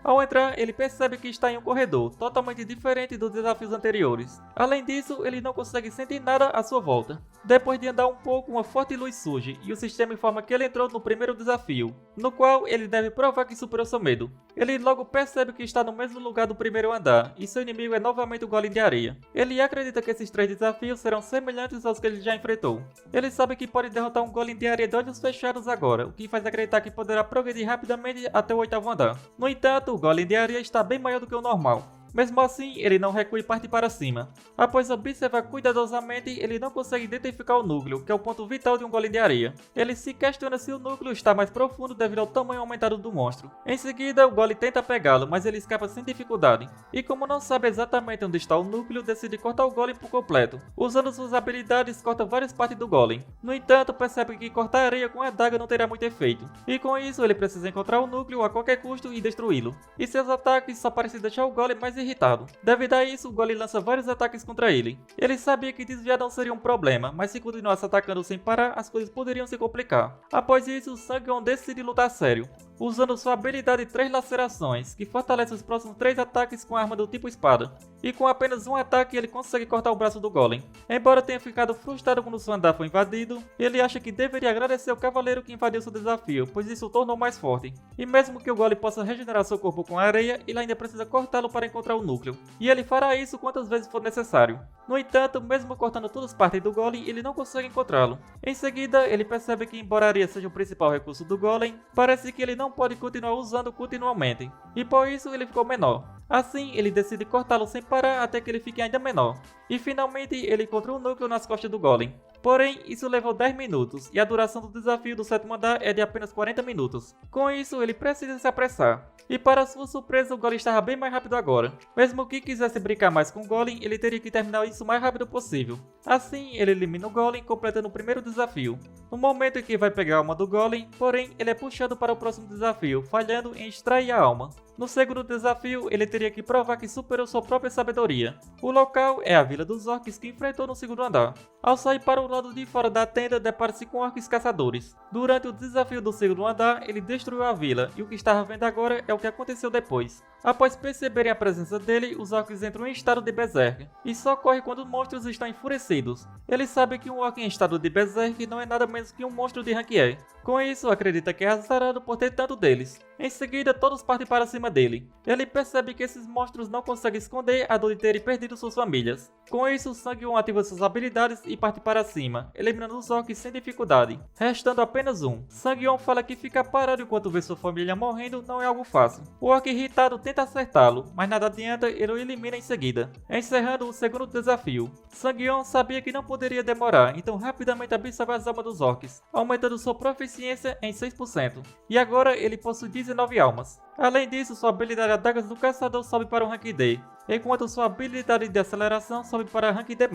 Ao entrar, ele percebe que está em um corredor, totalmente diferente dos desafios anteriores. Além disso, ele não consegue sentir nada à sua volta. Depois de andar um pouco, uma forte luz surge, e o sistema informa que ele entrou no primeiro desafio, no qual ele deve provar que superou seu medo. Ele logo percebe que está no mesmo lugar do primeiro andar, e seu inimigo é novamente o Golem de Areia. Ele acredita que esses 3 desafios serão semelhantes aos que ele já enfrentou. Ele sabe que pode derrotar um Golem de Areia de olhos fechados agora, o que faz acreditar que poderá progredir rapidamente até o 8º andar. No entanto, o Golem de Areia está bem maior do que o normal. Mesmo assim, ele não recua e parte para cima. Após observar cuidadosamente, ele não consegue identificar o núcleo, que é o ponto vital de um golem de areia. Ele se questiona se o núcleo está mais profundo devido ao tamanho aumentado do monstro. Em seguida, o golem tenta pegá-lo, mas ele escapa sem dificuldade. E como não sabe exatamente onde está o núcleo, decide cortar o golem por completo. Usando suas habilidades, corta várias partes do golem. No entanto, percebe que cortar areia com a adaga não terá muito efeito. E com isso, ele precisa encontrar o núcleo a qualquer custo e destruí-lo. E seus ataques só parecem deixar o golem mais irritado. Devido a isso, o golem lança vários ataques contra ele. Ele sabia que desviar não seria um problema, mas se continuasse atacando sem parar, as coisas poderiam se complicar. Após isso, Sang-won decide lutar sério, usando sua habilidade 3 lacerações, que fortalece os próximos 3 ataques com a arma do tipo espada. E com apenas um ataque ele consegue cortar o braço do golem. Embora tenha ficado frustrado quando seu andar foi invadido, ele acha que deveria agradecer ao cavaleiro que invadiu seu desafio, pois isso o tornou mais forte. E mesmo que o golem possa regenerar seu corpo com areia, ele ainda precisa cortá-lo para encontrar o núcleo. E ele fará isso quantas vezes for necessário. No entanto, mesmo cortando todas as partes do golem, ele não consegue encontrá-lo. Em seguida, ele percebe que embora a areia seja o principal recurso do golem, parece que ele não pode continuar usando continuamente, e por isso ele ficou menor. Assim, ele decide cortá-lo sem parar até que ele fique ainda menor. E finalmente, ele encontra um núcleo nas costas do golem. Porém, isso levou 10 minutos, e a duração do desafio do 7º andar é de apenas 40 minutos. Com isso, ele precisa se apressar. E para sua surpresa, o golem estava bem mais rápido agora. Mesmo que quisesse brincar mais com o golem, ele teria que terminar isso o mais rápido possível. Assim, ele elimina o golem, completando o primeiro desafio. No momento em que vai pegar a alma do golem, porém, ele é puxado para o próximo desafio, falhando em extrair a alma. No segundo desafio, ele teria que provar que superou sua própria sabedoria. O local é a Vila dos Orcs que enfrentou no 2º andar. Ao sair para o lado de fora da tenda, depara-se com orcs caçadores. Durante o desafio do 2º andar, ele destruiu a vila, e o que estava vendo agora é o que aconteceu depois. Após perceberem a presença dele, os orcs entram em estado de berserk. Isso ocorre quando os monstros estão enfurecidos. Eles sabem que um orc em estado de berserk não é nada menos que um monstro de rank E. Com isso, acredita que é azarado por ter tanto deles. Em seguida, todos partem para cima dele. Ele percebe que esses monstros não conseguem esconder a dor de terem perdido suas famílias. Com isso, Sang-won ativa suas habilidades e parte para cima, eliminando os orcs sem dificuldade, restando apenas um. Sang-won fala que ficar parado enquanto vê sua família morrendo não é algo fácil. O orc irritado tenta acertá-lo, mas nada adianta, ele o elimina em seguida, encerrando o segundo desafio. Sang-won sabia que não poderia demorar, então rapidamente absorve as almas dos orcs, aumentando sua proficiência em 6%. E agora ele possui 19 almas. Além disso, sua habilidade Adagas do Caçador sobe para o rank D, enquanto sua habilidade de aceleração sobe para rank D+.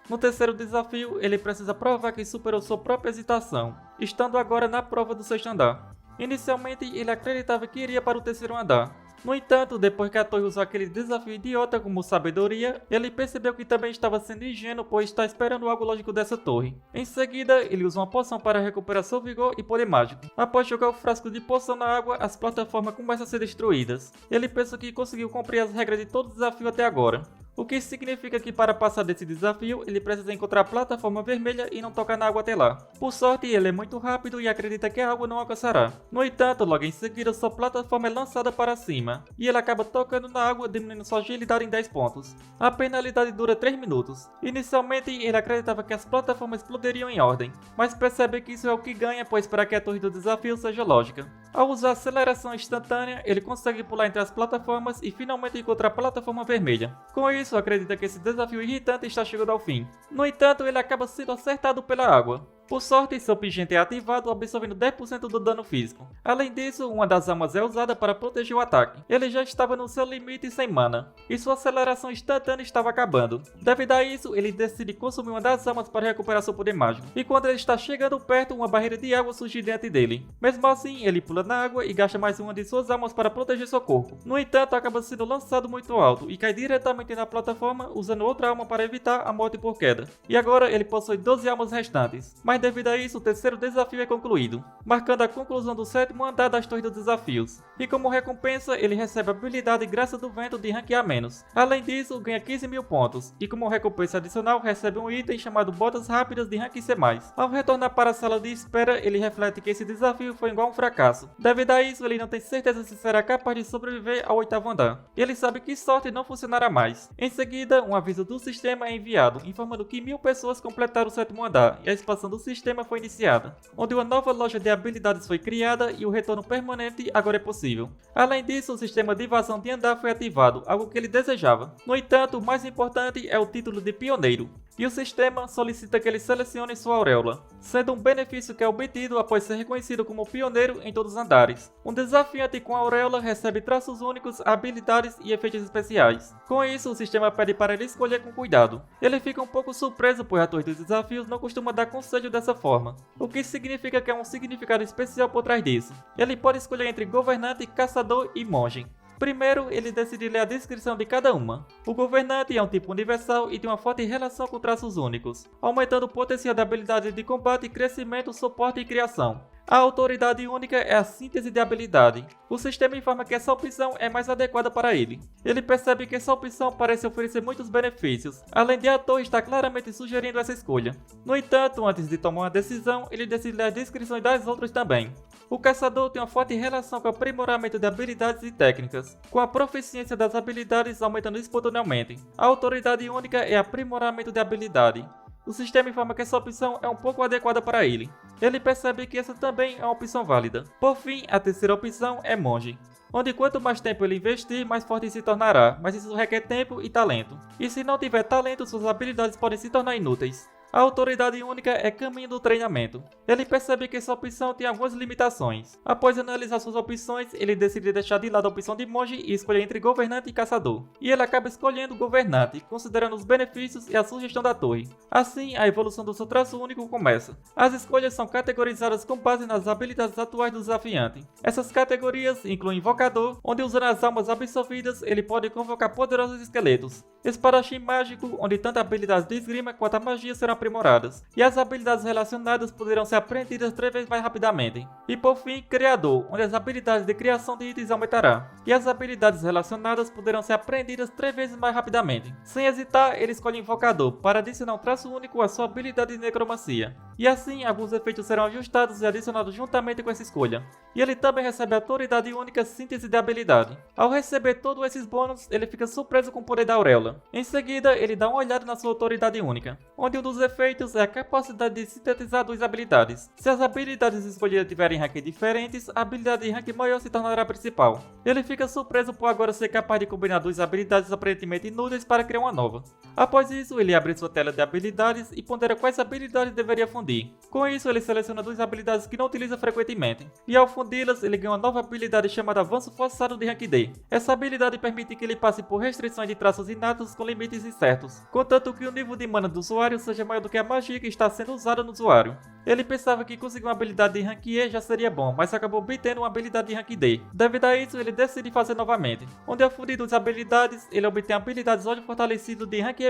No terceiro desafio, ele precisa provar que superou sua própria hesitação, estando agora na prova do 6º andar. Inicialmente, ele acreditava que iria para o 3º andar. No entanto, depois que a torre usou aquele desafio idiota como sabedoria, ele percebeu que também estava sendo ingênuo pois está esperando algo lógico dessa torre. Em seguida, ele usa uma poção para recuperar seu vigor e poder mágico. Após jogar o frasco de poção na água, as plataformas começam a ser destruídas. Ele pensa que conseguiu cumprir as regras de todo o desafio até agora. O que significa que para passar desse desafio, ele precisa encontrar a plataforma vermelha e não tocar na água até lá. Por sorte, ele é muito rápido e acredita que a água não alcançará. No entanto, logo em seguida, sua plataforma é lançada para cima, e ele acaba tocando na água, diminuindo sua agilidade em 10 pontos. A penalidade dura 3 minutos. Inicialmente, ele acreditava que as plataformas explodiriam em ordem, mas percebe que isso é o que ganha, pois espera que a torre do desafio seja lógica. Ao usar a aceleração instantânea, ele consegue pular entre as plataformas e finalmente encontrar a plataforma vermelha. Com isso, acredita que esse desafio irritante está chegando ao fim. No entanto, ele acaba sendo acertado pela água. Por sorte, seu pingente é ativado, absorvendo 10% do dano físico. Além disso, uma das almas é usada para proteger o ataque. Ele já estava no seu limite sem mana, e sua aceleração instantânea estava acabando. Devido a isso, ele decide consumir uma das almas para recuperar seu poder mágico. E quando ele está chegando perto, uma barreira de água surge diante dele. Mesmo assim, ele pula na água e gasta mais uma de suas almas para proteger seu corpo. No entanto, acaba sendo lançado muito alto e cai diretamente na plataforma, usando outra alma para evitar a morte por queda. E agora ele possui 12 almas restantes. Mas devido a isso, o terceiro desafio é concluído, marcando a conclusão do 7º andar das torres dos desafios. E como recompensa, ele recebe a habilidade Graça do Vento de rank A-. Além disso, ganha 15.000 pontos, e como recompensa adicional, recebe um item chamado Botas Rápidas de rank C+. Ao retornar para a sala de espera, ele reflete que esse desafio foi igual a um fracasso. Devido a isso, ele não tem certeza se será capaz de sobreviver ao 8º andar. Ele sabe que sorte não funcionará mais. Em seguida, um aviso do sistema é enviado, informando que 1.000 pessoas completaram o 7º andar, e a expansão do sistema foi iniciada, onde uma nova loja de habilidades foi criada e o retorno permanente agora é possível. Além disso, o sistema de invasão de andar foi ativado, algo que ele desejava. No entanto, o mais importante é o título de pioneiro, e o sistema solicita que ele selecione sua auréola, sendo um benefício que é obtido após ser reconhecido como pioneiro em todos os andares. Um desafiante com a auréola recebe traços únicos, habilidades e efeitos especiais. Com isso, o sistema pede para ele escolher com cuidado. Ele fica um pouco surpreso pois a torre dos desafios não costuma dar conselho dessa forma, o que significa que há um significado especial por trás disso. Ele pode escolher entre governante, caçador e monge. Primeiro, ele decide ler a descrição de cada uma. O governante é um tipo universal e tem uma forte relação com traços únicos, aumentando o potencial de habilidades de combate, crescimento, suporte e criação. A autoridade única é a síntese de habilidade. O sistema informa que essa opção é mais adequada para ele. Ele percebe que essa opção parece oferecer muitos benefícios, além de a torre estar claramente sugerindo essa escolha. No entanto, antes de tomar uma decisão, ele decide ler as descrições das outras também. O caçador tem uma forte relação com o aprimoramento de habilidades e técnicas, com a proficiência das habilidades aumentando espontaneamente. A autoridade única é aprimoramento de habilidade. O sistema informa que essa opção é um pouco adequada para ele. Ele percebe que essa também é uma opção válida. Por fim, a terceira opção é monge, onde quanto mais tempo ele investir, mais forte se tornará, mas isso requer tempo e talento. E se não tiver talento, suas habilidades podem se tornar inúteis. A autoridade única é caminho do treinamento. Ele percebe que essa opção tem algumas limitações. Após analisar suas opções, ele decide deixar de lado a opção de monge e escolher entre governante e caçador. E ele acaba escolhendo governante, considerando os benefícios e a sugestão da torre. Assim, a evolução do seu traço único começa. As escolhas são categorizadas com base nas habilidades atuais do desafiante. Essas categorias incluem invocador, onde usando as almas absorvidas, ele pode convocar poderosos esqueletos. Espadachim mágico, onde tanto a habilidade de esgrima quanto a magia serão aprimoradas. aprimoradas, e as habilidades relacionadas poderão ser aprendidas 3 vezes mais rapidamente. E por fim, Criador, onde as habilidades de criação de itens aumentará, e as habilidades relacionadas poderão ser aprendidas 3 vezes mais rapidamente. Sem hesitar, ele escolhe Invocador para adicionar um traço único à sua habilidade de necromancia. E assim, alguns efeitos serão ajustados e adicionados juntamente com essa escolha. E ele também recebe a autoridade única Síntese de Habilidade. Ao receber todos esses bônus, ele fica surpreso com o poder da Auréola. Em seguida, ele dá uma olhada na sua autoridade única, onde um dos efeitos é a capacidade de sintetizar 2 habilidades. Se as habilidades escolhidas tiverem rank diferentes, a habilidade de rank maior se tornará a principal. Ele fica surpreso por agora ser capaz de combinar 2 habilidades aparentemente inúteis para criar uma nova. Após isso, ele abre sua tela de habilidades e pondera quais habilidades deveria fundir. Com isso, ele seleciona 2 habilidades que não utiliza frequentemente, e ao fundi-las, ele ganha uma nova habilidade chamada Avanço Forçado de Rank D. Essa habilidade permite que ele passe por restrições de traços inatos com limites incertos, contanto que o nível de mana do usuário seja maior do que a magia que está sendo usada no usuário. Ele pensava que conseguir uma habilidade de Rank E já seria bom, mas acabou obtendo uma habilidade de Rank D. Devido a isso, ele decide fazer novamente, onde ao fundir 2 habilidades, ele obtém habilidades Ódio Fortalecido de Rank E-.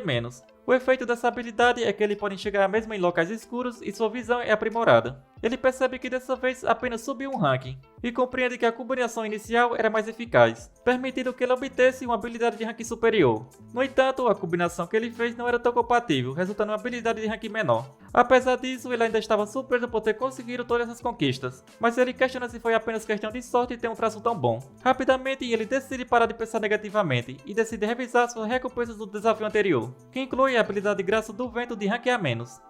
O efeito dessa habilidade é que ele pode enxergar mesmo em locais escuros e sua visão é aprimorada. Ele percebe que dessa vez apenas subiu um ranking, e compreende que a combinação inicial era mais eficaz, permitindo que ele obtesse uma habilidade de rank superior. No entanto, a combinação que ele fez não era tão compatível, resultando em uma habilidade de rank menor. Apesar disso, ele ainda estava surpreso por ter conseguido todas essas conquistas, mas ele questiona se foi apenas questão de sorte ter um traço tão bom. Rapidamente, ele decide parar de pensar negativamente, e decide revisar suas recompensas do desafio anterior, que inclui a habilidade Graça do Vento de rank A-,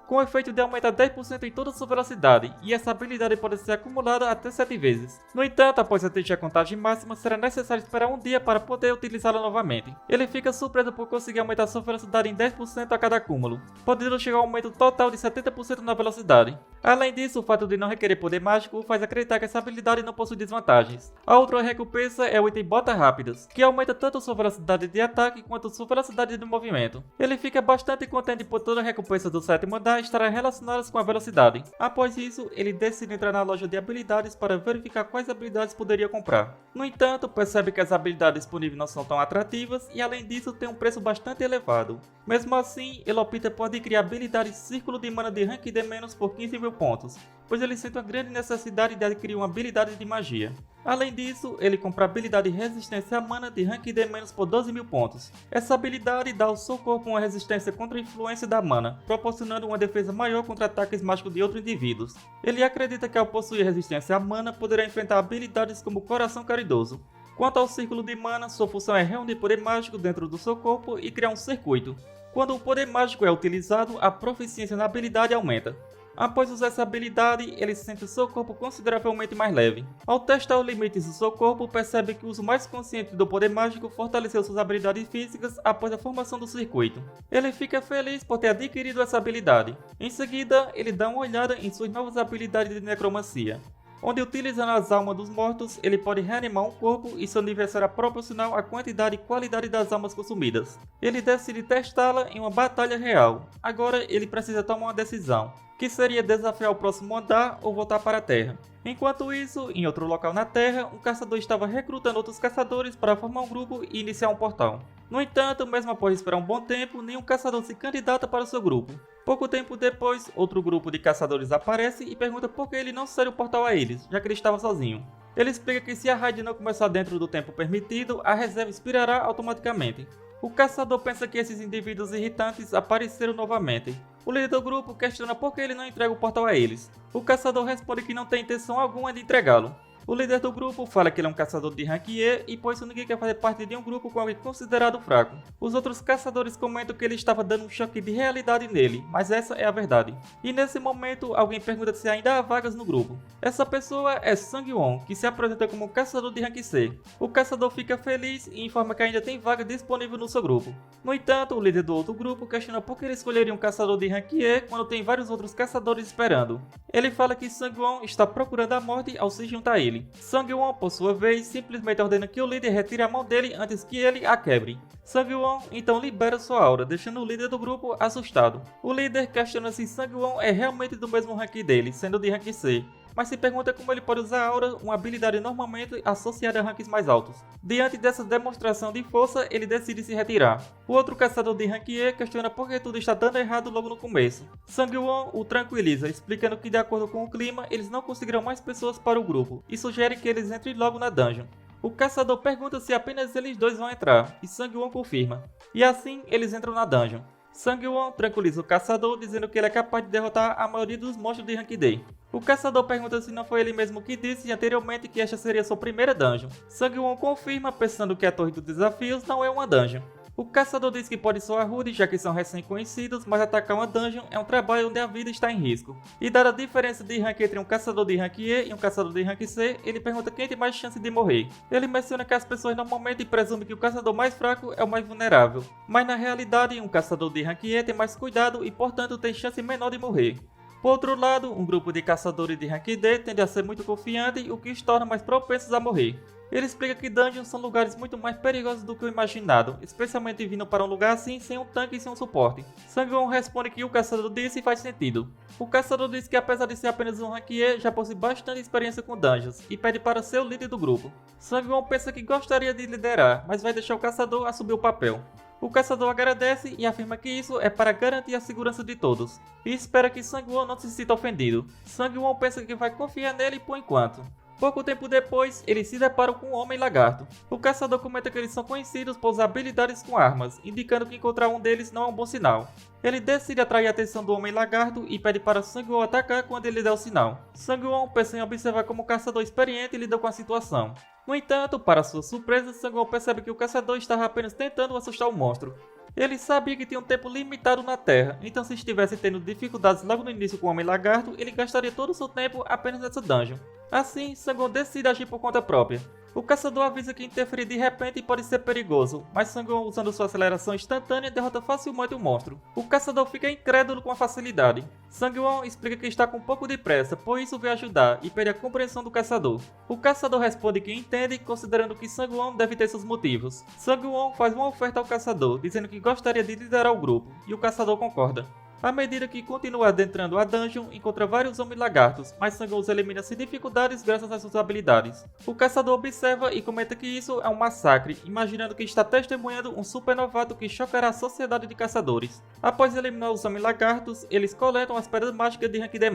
com o efeito de aumentar 10% em toda sua velocidade, e essa habilidade pode ser acumulada até 7 vezes. No entanto, após atingir a contagem máxima, será necessário esperar um dia para poder utilizá-la novamente. Ele fica surpreso por conseguir aumentar sua velocidade em 10% a cada acúmulo, podendo chegar a um aumento total de 70% na velocidade. Além disso, o fato de não requerer poder mágico faz acreditar que essa habilidade não possui desvantagens. A outra recompensa é o item Botas Rápidas, que aumenta tanto sua velocidade de ataque quanto sua velocidade de movimento. Ele fica bastante contente por toda a recompensa do 7º andar estará relacionadas com a velocidade. Após isso, ele decide entrar na loja de habilidades para verificar quais habilidades poderia comprar. No entanto, percebe que as habilidades disponíveis não são tão atrativas e além disso tem um preço bastante elevado. Mesmo assim, ele opta por adquirir a habilidade Círculo de Mana de Rank D- por 15.000 pontos, pois ele sente uma grande necessidade de adquirir uma habilidade de magia. Além disso, ele compra a habilidade Resistência a Mana de Rank D- por 12.000 pontos. Essa habilidade dá ao seu corpo uma resistência contra a influência da mana, proporcionando uma defesa maior contra ataques mágicos de outros indivíduos. Ele acredita que ao possuir resistência à mana, poderá enfrentar habilidades como Coração Caridoso. Quanto ao Círculo de Mana, sua função é reunir poder mágico dentro do seu corpo e criar um circuito. Quando o poder mágico é utilizado, a proficiência na habilidade aumenta. Após usar essa habilidade, ele sente seu corpo consideravelmente mais leve. Ao testar os limites do seu corpo, percebe que o uso mais consciente do poder mágico fortaleceu suas habilidades físicas após a formação do circuito. Ele fica feliz por ter adquirido essa habilidade. Em seguida, ele dá uma olhada em suas novas habilidades de necromancia, onde utilizando as almas dos mortos, ele pode reanimar um corpo e seu nível será proporcional à quantidade e qualidade das almas consumidas. Ele decide testá-la em uma batalha real. Agora ele precisa tomar uma decisão, que seria desafiar o próximo andar ou voltar para a Terra. Enquanto isso, em outro local na Terra, um caçador estava recrutando outros caçadores para formar um grupo e iniciar um portal. No entanto, mesmo após esperar um bom tempo, nenhum caçador se candidata para o seu grupo. Pouco tempo depois, outro grupo de caçadores aparece e pergunta por que ele não cede o portal a eles, já que ele estava sozinho. Ele explica que se a raid não começar dentro do tempo permitido, a reserva expirará automaticamente. O caçador pensa que esses indivíduos irritantes apareceram novamente. O líder do grupo questiona por que ele não entrega o portal a eles. O caçador responde que não tem intenção alguma de entregá-lo. O líder do grupo fala que ele é um caçador de rank E e por isso ninguém quer fazer parte de um grupo com alguém considerado fraco. Os outros caçadores comentam que ele estava dando um choque de realidade nele, mas essa é a verdade. E nesse momento, alguém pergunta se ainda há vagas no grupo. Essa pessoa é Sang-won, que se apresenta como um caçador de rank C. O caçador fica feliz e informa que ainda tem vaga disponível no seu grupo. No entanto, o líder do outro grupo questiona por que ele escolheria um caçador de rank E quando tem vários outros caçadores esperando. Ele fala que Sang-won está procurando a morte ao se juntar a ele. Sang-won, por sua vez, simplesmente ordena que o líder retire a mão dele antes que ele a quebre. Sang-won então libera sua aura, deixando o líder do grupo assustado. O líder questiona se Sang-won é realmente do mesmo rank dele, sendo de rank C, mas se pergunta como ele pode usar a aura, uma habilidade normalmente associada a ranks mais altos. Diante dessa demonstração de força, ele decide se retirar. O outro caçador de rank E questiona por que tudo está dando errado logo no começo. Sang-won o tranquiliza, explicando que de acordo com o clima, eles não conseguirão mais pessoas para o grupo, e sugere que eles entrem logo na dungeon. O caçador pergunta se apenas eles dois vão entrar, e Sang-won confirma. E assim, eles entram na dungeon. Sang-won tranquiliza o caçador, dizendo que ele é capaz de derrotar a maioria dos monstros de Rank D. O caçador pergunta se não foi ele mesmo que disse anteriormente que esta seria sua primeira dungeon. Sang-won confirma, pensando que a Torre dos Desafios não é uma dungeon. O caçador diz que pode soar rude, já que são recém-conhecidos, mas atacar uma dungeon é um trabalho onde a vida está em risco. E dada a diferença de rank entre um caçador de rank E e um caçador de rank C, ele pergunta quem tem mais chance de morrer. Ele menciona que as pessoas normalmente presumem que o caçador mais fraco é o mais vulnerável, mas na realidade um caçador de rank E tem mais cuidado e portanto tem chance menor de morrer. Por outro lado, um grupo de caçadores de rank D tende a ser muito confiante, o que os torna mais propensos a morrer. Ele explica que dungeons são lugares muito mais perigosos do que o imaginado, especialmente vindo para um lugar assim sem um tanque e sem um suporte. Sang-won responde que o caçador disse faz sentido. O caçador diz que apesar de ser apenas um rank E, já possui bastante experiência com dungeons, e pede para ser o líder do grupo. Sang-won pensa que gostaria de liderar, mas vai deixar o caçador assumir o papel. O caçador agradece e afirma que isso é para garantir a segurança de todos, e espera que Sang-won não se sinta ofendido. Sang-won pensa que vai confiar nele por enquanto. Pouco tempo depois, eles se deparam com um homem-lagarto. O caçador comenta que eles são conhecidos por usar habilidades com armas, indicando que encontrar um deles não é um bom sinal. Ele decide atrair a atenção do homem-lagarto e pede para Sang-won atacar quando ele der o sinal. Sang-won pensa em observar como o caçador experiente lida com a situação. No entanto, para sua surpresa, Sang-won percebe que o caçador estava apenas tentando assustar o monstro. Ele sabia que tinha um tempo limitado na Terra, então se estivesse tendo dificuldades logo no início com o Homem-Lagarto, ele gastaria todo o seu tempo apenas nessa dungeon. Assim, Sang-won decide agir por conta própria. O caçador avisa que interferir de repente pode ser perigoso, mas Sang-won, usando sua aceleração instantânea, derrota facilmente o monstro. O caçador fica incrédulo com a facilidade. Sang-won explica que está com um pouco de pressa, por isso veio ajudar, e pede a compreensão do caçador. O caçador responde que entende, considerando que Sang-won deve ter seus motivos. Sang-won faz uma oferta ao caçador, dizendo que gostaria de liderar o grupo, e o caçador concorda. À medida que continua adentrando a dungeon, encontra vários homens-lagartos, mas Sang-won os elimina sem dificuldades graças às suas habilidades. O caçador observa e comenta que isso é um massacre, imaginando que está testemunhando um supernovato que chocará a sociedade de caçadores. Após eliminar os homens-lagartos, eles coletam as pedras mágicas de rank D-.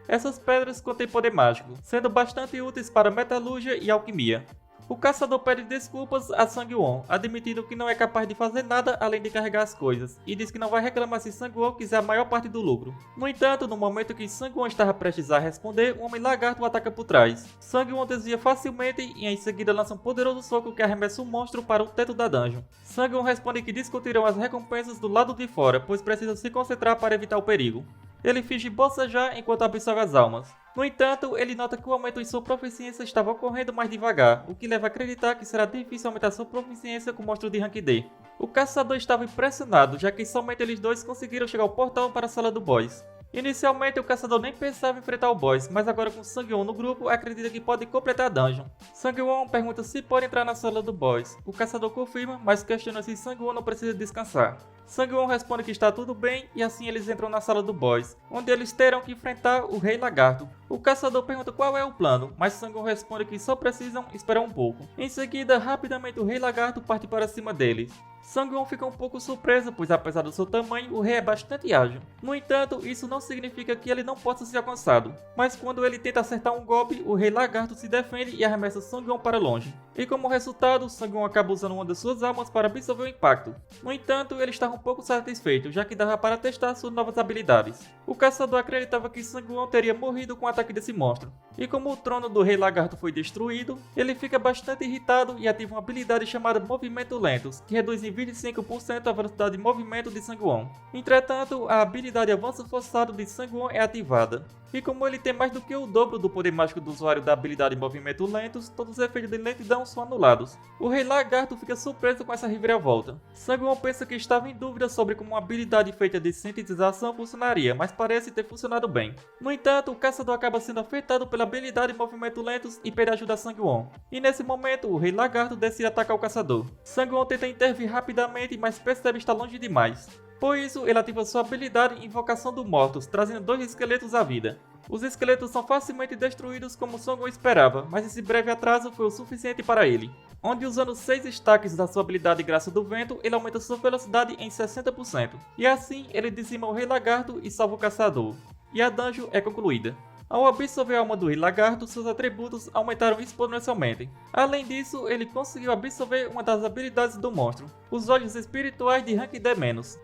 Essas pedras contêm poder mágico, sendo bastante úteis para metalurgia e alquimia. O caçador pede desculpas a Sang-won, admitindo que não é capaz de fazer nada além de carregar as coisas, e diz que não vai reclamar se Sang-won quiser a maior parte do lucro. No entanto, no momento que Sang-won estava prestes a responder, um homem-lagarto o ataca por trás. Sang-won desvia facilmente e em seguida lança um poderoso soco que arremessa o monstro para o teto da dungeon. Sang-won responde que discutirão as recompensas do lado de fora, pois precisa se concentrar para evitar o perigo. Ele finge bocejar enquanto absorve as almas. No entanto, ele nota que o aumento em sua proficiência estava ocorrendo mais devagar, o que leva a acreditar que será difícil aumentar sua proficiência com o monstro de rank D. O caçador estava impressionado, já que somente eles dois conseguiram chegar ao portal para a sala do boss. Inicialmente, o caçador nem pensava em enfrentar o boss, mas agora com Sang-won no grupo, acredita que pode completar a dungeon. Sang-won pergunta se pode entrar na sala do boss. O caçador confirma, mas questiona se Sang-won não precisa descansar. Sang-won responde que está tudo bem e assim eles entram na sala do boss, onde eles terão que enfrentar o Rei Lagarto. O caçador pergunta qual é o plano, mas Sang-won responde que só precisam esperar um pouco. Em seguida, rapidamente o Rei Lagarto parte para cima deles. Sang-won fica um pouco surpreso, pois apesar do seu tamanho, o rei é bastante ágil. No entanto, isso não significa que ele não possa ser alcançado. Mas quando ele tenta acertar um golpe, o Rei Lagarto se defende e arremessa Sang-won para longe. E como resultado, Sang-won acaba usando uma das suas almas para absorver o impacto. No entanto, ele estava um pouco satisfeito, já que dava para testar suas novas habilidades. O caçador acreditava que Sang-won teria morrido com o ataque desse monstro. E como o trono do Rei Lagarto foi destruído, ele fica bastante irritado e ativa uma habilidade chamada Movimento Lentos, que reduz em 25% a velocidade de movimento de Sang-won. Entretanto, a habilidade Avanço Forçado de Sang-won é ativada. E como ele tem mais do que o dobro do poder mágico do usuário da habilidade Movimento Lentos, todos os efeitos de lentidão são anulados. O Rei Lagarto fica surpreso com essa reviravolta. Sang-won pensa que estava em dúvida sobre como uma habilidade feita de sintetização funcionaria, mas parece ter funcionado bem. No entanto, o caçador acaba sendo afetado pela habilidade Movimento Lentos e pede ajuda a Sang-won. E nesse momento, o Rei Lagarto decide atacar o caçador. Sang-won tenta intervir rapidamente, mas percebe estar longe demais. Por isso, ele ativa sua habilidade Invocação do Mortos, trazendo 2 esqueletos à vida. Os esqueletos são facilmente destruídos como Sangwon esperava, mas esse breve atraso foi o suficiente para ele, onde usando 6 stacks da sua habilidade Graça do Vento, ele aumenta sua velocidade em 60%, e assim ele dizima o Rei Lagarto e salva o Caçador, e a dungeon é concluída. Ao absorver a alma do Rei Lagarto, seus atributos aumentaram exponencialmente. Além disso, ele conseguiu absorver uma das habilidades do monstro, os Olhos Espirituais de Rank D-,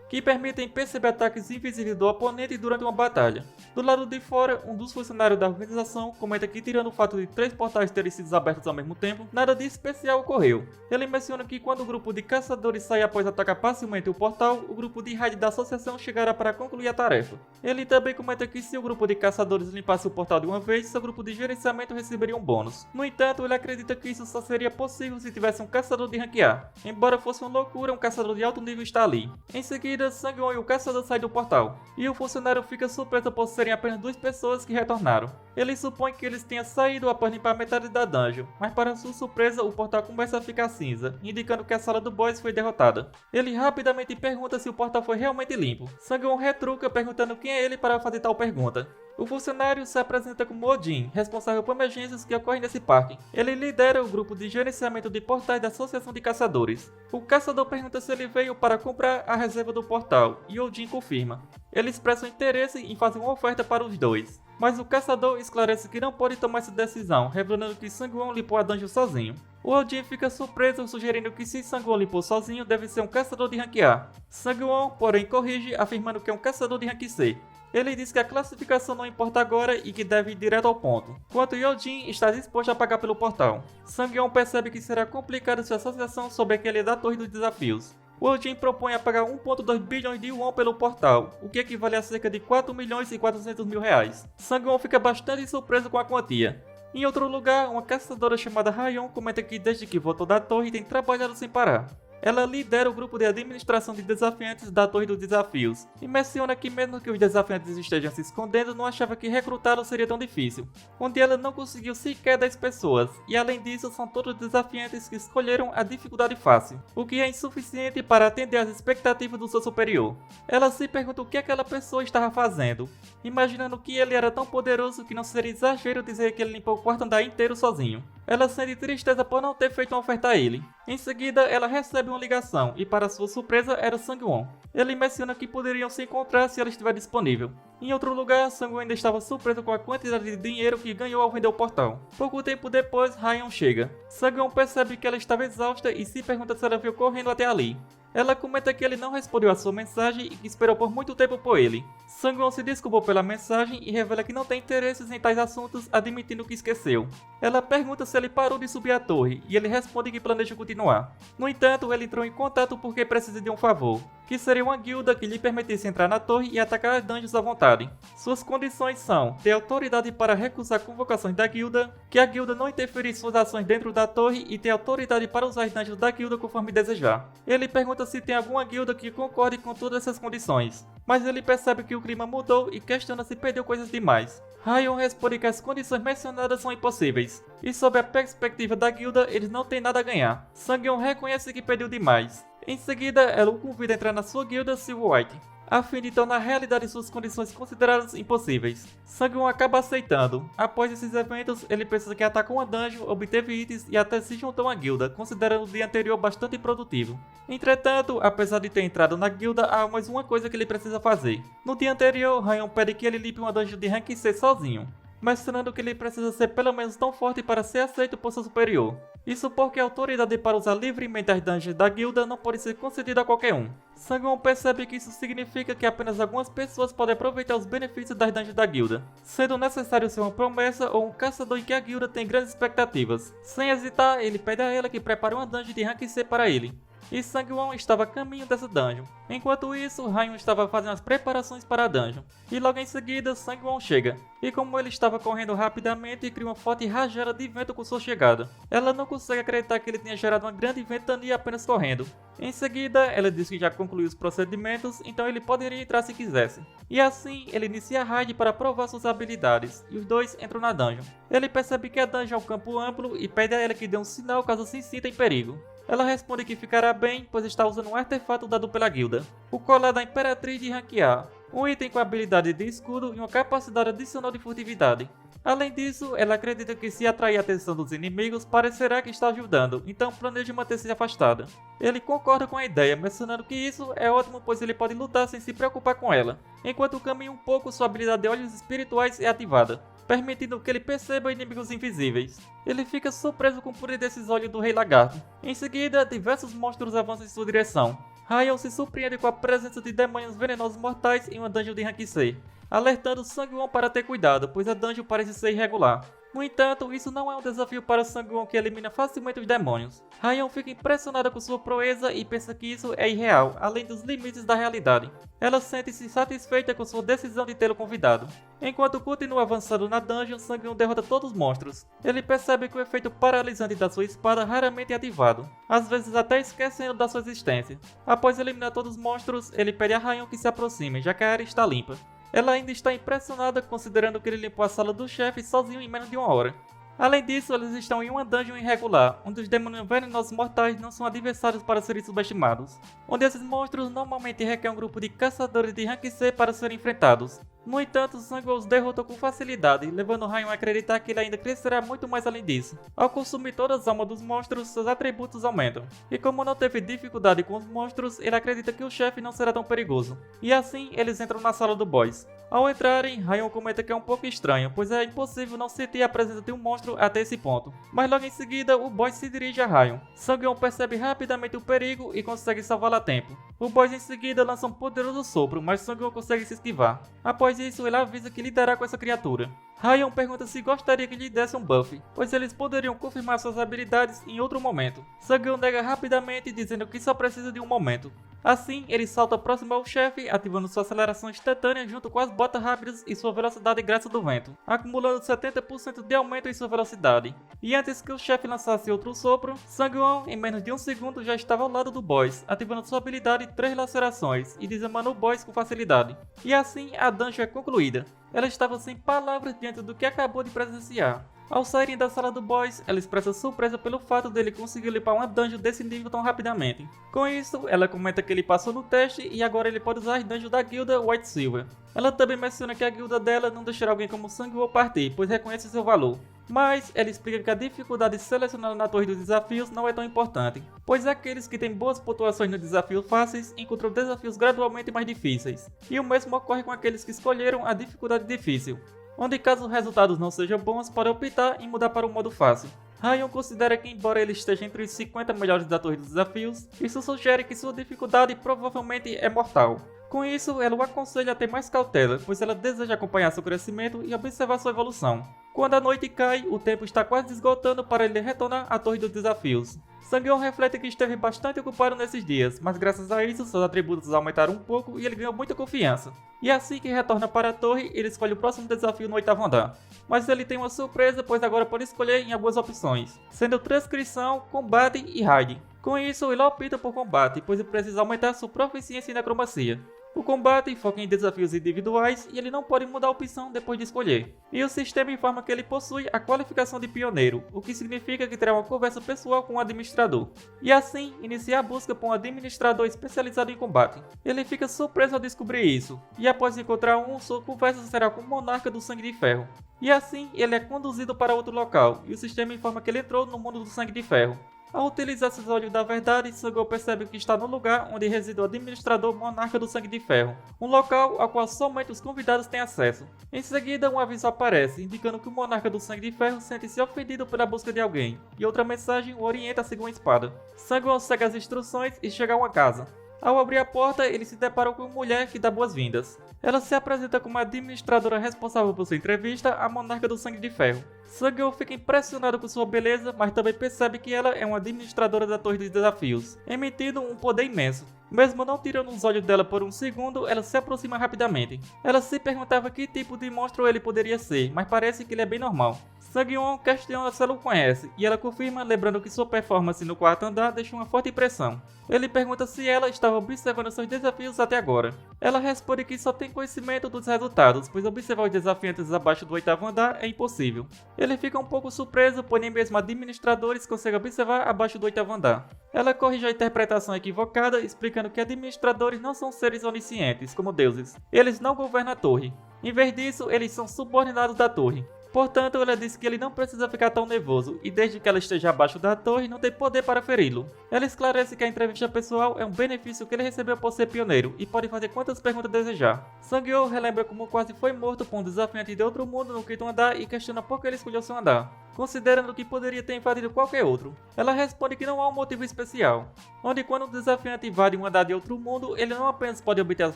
que permitem perceber ataques invisíveis do oponente durante uma batalha. Do lado de fora, um dos funcionários da organização comenta que, tirando o fato de 3 portais terem sido abertos ao mesmo tempo, nada de especial ocorreu. Ele menciona que quando o grupo de caçadores sai após atacar facilmente o portal, o grupo de raid da associação chegará para concluir a tarefa. Ele também comenta que se o grupo de caçadores limpasse o portal de uma vez, seu grupo de gerenciamento receberia um bônus. No entanto, ele acredita que isso só seria possível se tivesse um caçador de rank A. Embora fosse uma loucura, um caçador de alto nível está ali. Em seguida, Sangwon e o caçador saem do portal, e o funcionário fica surpreso por serem apenas 2 pessoas que retornaram. Ele supõe que eles tenham saído após limpar metade da dungeon, mas para sua surpresa, o portal começa a ficar cinza, indicando que a sala do boss foi derrotada. Ele rapidamente pergunta se o portal foi realmente limpo. Sangwon retruca perguntando quem é ele para fazer tal pergunta. O funcionário se apresenta como Odin, responsável por emergências que ocorrem nesse parque. Ele lidera o grupo de gerenciamento de portais da Associação de Caçadores. O caçador pergunta se ele veio para comprar a reserva do portal, e Odin confirma. Ele expressa interesse em fazer uma oferta para os dois, mas o caçador esclarece que não pode tomar essa decisão, revelando que Sangwon limpou a dungeon sozinho. O Odin fica surpreso, sugerindo que se Sangwon limpou sozinho, deve ser um caçador de rank A. Sangwon, porém, corrige, afirmando que é um caçador de rank C. Ele diz que a classificação não importa agora e que deve ir direto ao ponto, enquanto Yojin está disposto a pagar pelo portal. Sangwon percebe que será complicado se a associação souber que ele é da Torre dos Desafios. O Odin propõe a pagar 1,2 bilhões de won pelo portal, o que equivale a cerca de 4 milhões e 400 mil reais. Sangwon fica bastante surpreso com a quantia. Em outro lugar, uma caçadora chamada Rayon comenta que desde que voltou da torre tem trabalhado sem parar. Ela lidera o grupo de administração de desafiantes da Torre dos Desafios, e menciona que mesmo que os desafiantes estejam se escondendo, não achava que recrutá-los seria tão difícil, onde ela não conseguiu sequer 10 pessoas, e além disso são todos desafiantes que escolheram a dificuldade fácil, o que é insuficiente para atender às expectativas do seu superior. Ela se pergunta o que aquela pessoa estava fazendo, imaginando que ele era tão poderoso que não seria exagero dizer que ele limpou o quarto andar inteiro sozinho. Ela sente tristeza por não ter feito uma oferta a ele. Em seguida, ela recebe uma ligação e, para sua surpresa, era Sangwon. Ele menciona que poderiam se encontrar se ela estiver disponível. Em outro lugar, Sangwon ainda estava surpreso com a quantidade de dinheiro que ganhou ao vender o portal. Pouco tempo depois, Rayon chega. Sangwon percebe que ela estava exausta e se pergunta se ela veio correndo até ali. Ela comenta que ele não respondeu à sua mensagem e que esperou por muito tempo por ele. Sangwon se desculpou pela mensagem e revela que não tem interesses em tais assuntos, admitindo que esqueceu. Ela pergunta se ele parou de subir a torre e ele responde que planeja continuar. No entanto, ele entrou em contato porque precisa de um favor, que seria uma guilda que lhe permitisse entrar na torre e atacar as dungeons à vontade. Suas condições são ter autoridade para recusar convocações da guilda, que a guilda não interferir em suas ações dentro da torre e ter autoridade para usar as dungeons da guilda conforme desejar. Ele pergunta se tem alguma guilda que concorde com todas essas condições, mas ele percebe que o clima mudou e questiona se perdeu coisas demais. Rayon responde que as condições mencionadas são impossíveis, e sob a perspectiva da guilda, eles não têm nada a ganhar. Sangwon reconhece que perdeu demais. Em seguida, ela o convida a entrar na sua guilda Silver White, a fim de tornar realidade suas condições consideradas impossíveis. Sangwon acaba aceitando. Após esses eventos, ele pensa que atacou uma dungeon, obteve itens e até se juntou à guilda, considerando o dia anterior bastante produtivo. Entretanto, apesar de ter entrado na guilda, há mais uma coisa que ele precisa fazer. No dia anterior, Rayon pede que ele limpe uma dungeon de rank C sozinho, mencionando que ele precisa ser pelo menos tão forte para ser aceito por seu superior. Isso porque a autoridade para usar livremente as dungeons da guilda não pode ser concedida a qualquer um. Sangwon percebe que isso significa que apenas algumas pessoas podem aproveitar os benefícios das dungeons da guilda, sendo necessário ser uma promessa ou um caçador em que a guilda tem grandes expectativas. Sem hesitar, ele pede a ela que prepare uma dungeon de rank C para ele, e Sangwon estava a caminho dessa dungeon. Enquanto isso, Rayon estava fazendo as preparações para a dungeon, e logo em seguida Sangwon chega, e como ele estava correndo rapidamente, cria uma forte rajada de vento com sua chegada. Ela não consegue acreditar que ele tenha gerado uma grande ventania apenas correndo. Em seguida, ela diz que já concluiu os procedimentos, então ele poderia entrar se quisesse. E assim, ele inicia a raid para provar suas habilidades, e os dois entram na dungeon. Ele percebe que a dungeon é um campo amplo e pede a ela que dê um sinal caso se sinta em perigo. Ela responde que ficará bem, pois está usando um artefato dado pela guilda, o colar da Imperatriz de rank A, um item com habilidade de escudo e uma capacidade adicional de furtividade. Além disso, ela acredita que se atrair a atenção dos inimigos, parecerá que está ajudando, então planeja manter-se afastada. Ele concorda com a ideia, mencionando que isso é ótimo pois ele pode lutar sem se preocupar com ela. Enquanto caminha um pouco, sua habilidade de olhos espirituais é ativada, permitindo que ele perceba inimigos invisíveis. Ele fica surpreso com o poder desses olhos do Rei Lagarto. Em seguida, diversos monstros avançam em sua direção. Ryan se surpreende com a presença de demônios venenosos mortais em uma dungeon de rank C, alertando Sang-won para ter cuidado, pois a dungeon parece ser irregular. No entanto, isso não é um desafio para Sang-won, que elimina facilmente os demônios. Ryan fica impressionada com sua proeza e pensa que isso é irreal, além dos limites da realidade. Ela sente-se satisfeita com sua decisão de tê-lo convidado. Enquanto continua avançando na dungeon, Sang-won derrota todos os monstros. Ele percebe que o efeito paralisante da sua espada raramente é ativado, às vezes até esquecendo da sua existência. Após eliminar todos os monstros, ele pede a Ryan que se aproxime, já que a área está limpa. Ela ainda está impressionada considerando que ele limpou a sala do chefe sozinho em menos de uma hora. Além disso, eles estão em uma dungeon irregular, onde os demônios venenosos mortais não são adversários para serem subestimados, onde esses monstros normalmente requerem um grupo de caçadores de rank C para serem enfrentados. No entanto, Sang-won os derrotou com facilidade, levando Ryan a acreditar que ele ainda crescerá muito mais além disso. Ao consumir todas as almas dos monstros, seus atributos aumentam, e como não teve dificuldade com os monstros, ele acredita que o chefe não será tão perigoso. E assim, eles entram na sala do boss. Ao entrarem, Ryan comenta que é um pouco estranho, pois é impossível não sentir a presença de um monstro até esse ponto. Mas logo em seguida, o boss se dirige a Ryan. Sang-won percebe rapidamente o perigo e consegue salvá-la a tempo. O boss em seguida lança um poderoso sopro, mas Sang-won consegue se esquivar. Após isso, ele avisa que lidará com essa criatura. Ryan pergunta se gostaria que lhe desse um buff, pois eles poderiam confirmar suas habilidades em outro momento. Sang-won nega rapidamente, dizendo que só precisa de um momento. Assim, ele salta próximo ao chefe, ativando sua aceleração instantânea junto com as botas rápidas e sua velocidade graça do vento, acumulando 70% de aumento em sua velocidade. E antes que o chefe lançasse outro sopro, Sang-won, em menos de um segundo, já estava ao lado do boss, ativando sua habilidade 3 lacerações e dizimando o boss com facilidade. E assim, a dungeon é concluída. Ela estava sem palavras diante do que acabou de presenciar. Ao saírem da sala do boss, ela expressa surpresa pelo fato dele conseguir limpar uma dungeon desse nível tão rapidamente. Com isso, ela comenta que ele passou no teste e agora ele pode usar as dungeons da guilda White Silver. Ela também menciona que a guilda dela não deixará alguém como Sang-won partir, pois reconhece seu valor. Mas ela explica que a dificuldade selecionada na torre dos desafios não é tão importante, pois aqueles que têm boas pontuações nos desafios fáceis encontram desafios gradualmente mais difíceis, e o mesmo ocorre com aqueles que escolheram a dificuldade difícil, onde caso os resultados não sejam bons, pode optar em mudar para o modo fácil. Ryan considera que embora ele esteja entre os 50 melhores da torre dos desafios, isso sugere que sua dificuldade provavelmente é mortal. Com isso, ela o aconselha a ter mais cautela, pois ela deseja acompanhar seu crescimento e observar sua evolução. Quando a noite cai, o tempo está quase esgotando para ele retornar à torre dos desafios. Sang-won reflete que esteve bastante ocupado nesses dias, mas graças a isso seus atributos aumentaram um pouco e ele ganhou muita confiança. E assim que retorna para a torre, ele escolhe o próximo desafio no 8º andar. Mas ele tem uma surpresa, pois agora pode escolher em algumas opções, sendo transcrição, combate e raid. Com isso, ele opta por combate, pois ele precisa aumentar sua proficiência em necromancia. O combate foca em desafios individuais e ele não pode mudar a opção depois de escolher. E o sistema informa que ele possui a qualificação de pioneiro, o que significa que terá uma conversa pessoal com o administrador. E assim, iniciar a busca por um administrador especializado em combate. Ele fica surpreso ao descobrir isso, e após encontrar um, sua conversa será com o monarca do Sangue de Ferro. E assim, ele é conduzido para outro local, e o sistema informa que ele entrou no mundo do Sangue de Ferro. Ao utilizar seus olhos da verdade, Sang-won percebe que está no lugar onde reside o administrador monarca do Sangue de Ferro, um local ao qual somente os convidados têm acesso. Em seguida, um aviso aparece, indicando que o monarca do Sangue de Ferro sente-se ofendido pela busca de alguém, e outra mensagem o orienta a seguir uma espada. Sang-won segue as instruções e chega a uma casa. Ao abrir a porta, ele se depara com uma mulher que dá boas-vindas. Ela se apresenta como a administradora responsável por sua entrevista, a monarca do Sangue de Ferro. Sang-won fica impressionado com sua beleza, mas também percebe que ela é uma administradora da Torre dos Desafios, emitindo um poder imenso. Mesmo não tirando os olhos dela por um segundo, ela se aproxima rapidamente. Ela se perguntava que tipo de monstro ele poderia ser, mas parece que ele é bem normal. Sang-won questiona se ela o conhece, e ela confirma, lembrando que sua performance no 4º andar deixou uma forte impressão. Ele pergunta se ela estava observando seus desafios até agora. Ela responde que só tem conhecimento dos resultados, pois observar os desafiantes abaixo do 8º andar é impossível. Ele fica um pouco surpreso, pois nem mesmo administradores conseguem observar abaixo do 8º andar. Ela corrige a interpretação equivocada, explicando que administradores não são seres oniscientes, como deuses. Eles não governam a torre. Em vez disso, eles são subordinados da torre. Portanto, ela disse que ele não precisa ficar tão nervoso, e desde que ela esteja abaixo da torre, não tem poder para feri-lo. Ela esclarece que a entrevista pessoal é um benefício que ele recebeu por ser pioneiro, e pode fazer quantas perguntas desejar. Sang-Yeon relembra como quase foi morto por um desafiante de outro mundo no quinto andar e questiona por que ele escolheu seu andar, considerando que poderia ter invadido qualquer outro. Ela responde que não há um motivo especial, onde quando um desafiante invade um andar de outro mundo, ele não apenas pode obter as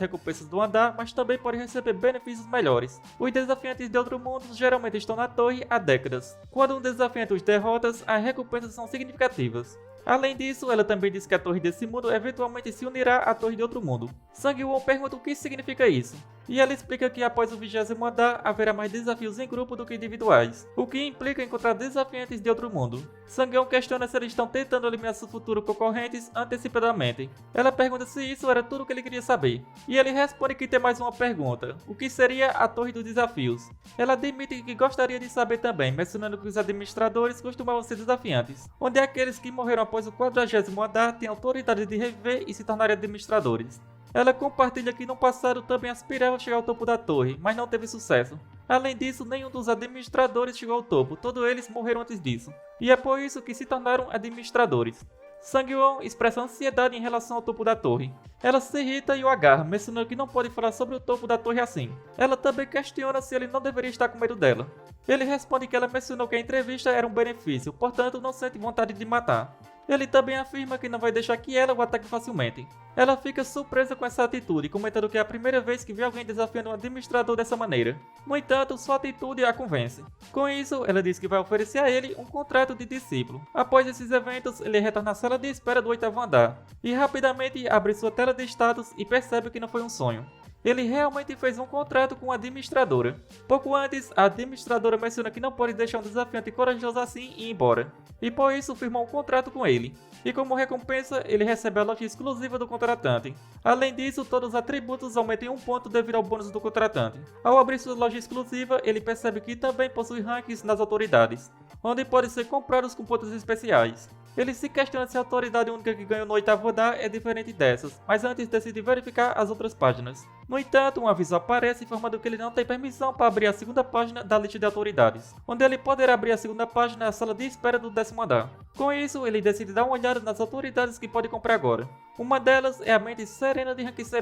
recompensas do andar, mas também pode receber benefícios melhores. Os desafiantes de outro mundo geralmente estão na torre há décadas. Quando um desafiante os derrota, as recompensas são significativas. Além disso, ela também diz que a torre desse mundo eventualmente se unirá à torre de outro mundo. Sang-Yeon pergunta o que significa isso, e ela explica que após o 20º andar haverá mais desafios em grupo do que individuais, o que implica encontrar desafiantes de outro mundo. Sang-Yeon questiona se eles estão tentando eliminar seus futuros concorrentes antecipadamente. Ela pergunta se isso era tudo o que ele queria saber, e ele responde que tem mais uma pergunta, o que seria a torre dos desafios. Ela admite que gostaria de saber também, mencionando que os administradores costumavam ser desafiantes, onde aqueles que morreram após o 40º andar têm autoridade de reviver e se tornarem administradores. Ela compartilha que no passado também aspirava a chegar ao topo da torre, mas não teve sucesso. Além disso, nenhum dos administradores chegou ao topo, todos eles morreram antes disso, e é por isso que se tornaram administradores. Sang-Yeon expressa ansiedade em relação ao topo da torre. Ela se irrita e o agarra, mencionando que não pode falar sobre o topo da torre assim. Ela também questiona se ele não deveria estar com medo dela. Ele responde que ela mencionou que a entrevista era um benefício, portanto não sente vontade de matar. Ele também afirma que não vai deixar que ela o ataque facilmente. Ela fica surpresa com essa atitude, comentando que é a primeira vez que vê alguém desafiando um administrador dessa maneira. No entanto, sua atitude a convence. Com isso, ela diz que vai oferecer a ele um contrato de discípulo. Após esses eventos, ele retorna à sala de espera do 8º andar, e rapidamente abre sua tela de status e percebe que não foi um sonho. Ele realmente fez um contrato com a administradora. Pouco antes, a administradora menciona que não pode deixar um desafiante corajoso assim ir embora, e por isso firmou um contrato com ele. E como recompensa, ele recebe a loja exclusiva do contratante. Além disso, todos os atributos aumentam em 1 ponto devido ao bônus do contratante. Ao abrir sua loja exclusiva, ele percebe que também possui rankings nas autoridades, onde podem ser comprados com pontos especiais. Ele se questiona se a autoridade única que ganhou no 8º andar é diferente dessas, mas antes decide verificar as outras páginas. No entanto, um aviso aparece informando que ele não tem permissão para abrir a segunda página da lista de autoridades, onde ele poderá abrir a segunda página na sala de espera do 10º andar. Com isso, ele decide dar uma olhada nas autoridades que pode comprar agora. Uma delas é a mente serena de rank C-,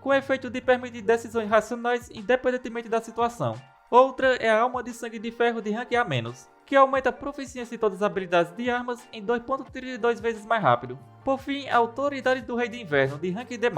com o efeito de permitir decisões racionais independentemente da situação. Outra é a alma de sangue de ferro de rank A-, que aumenta a proficiência em todas as habilidades de armas em 2.32 vezes mais rápido. Por fim, a autoridade do Rei de Inverno de rank D+,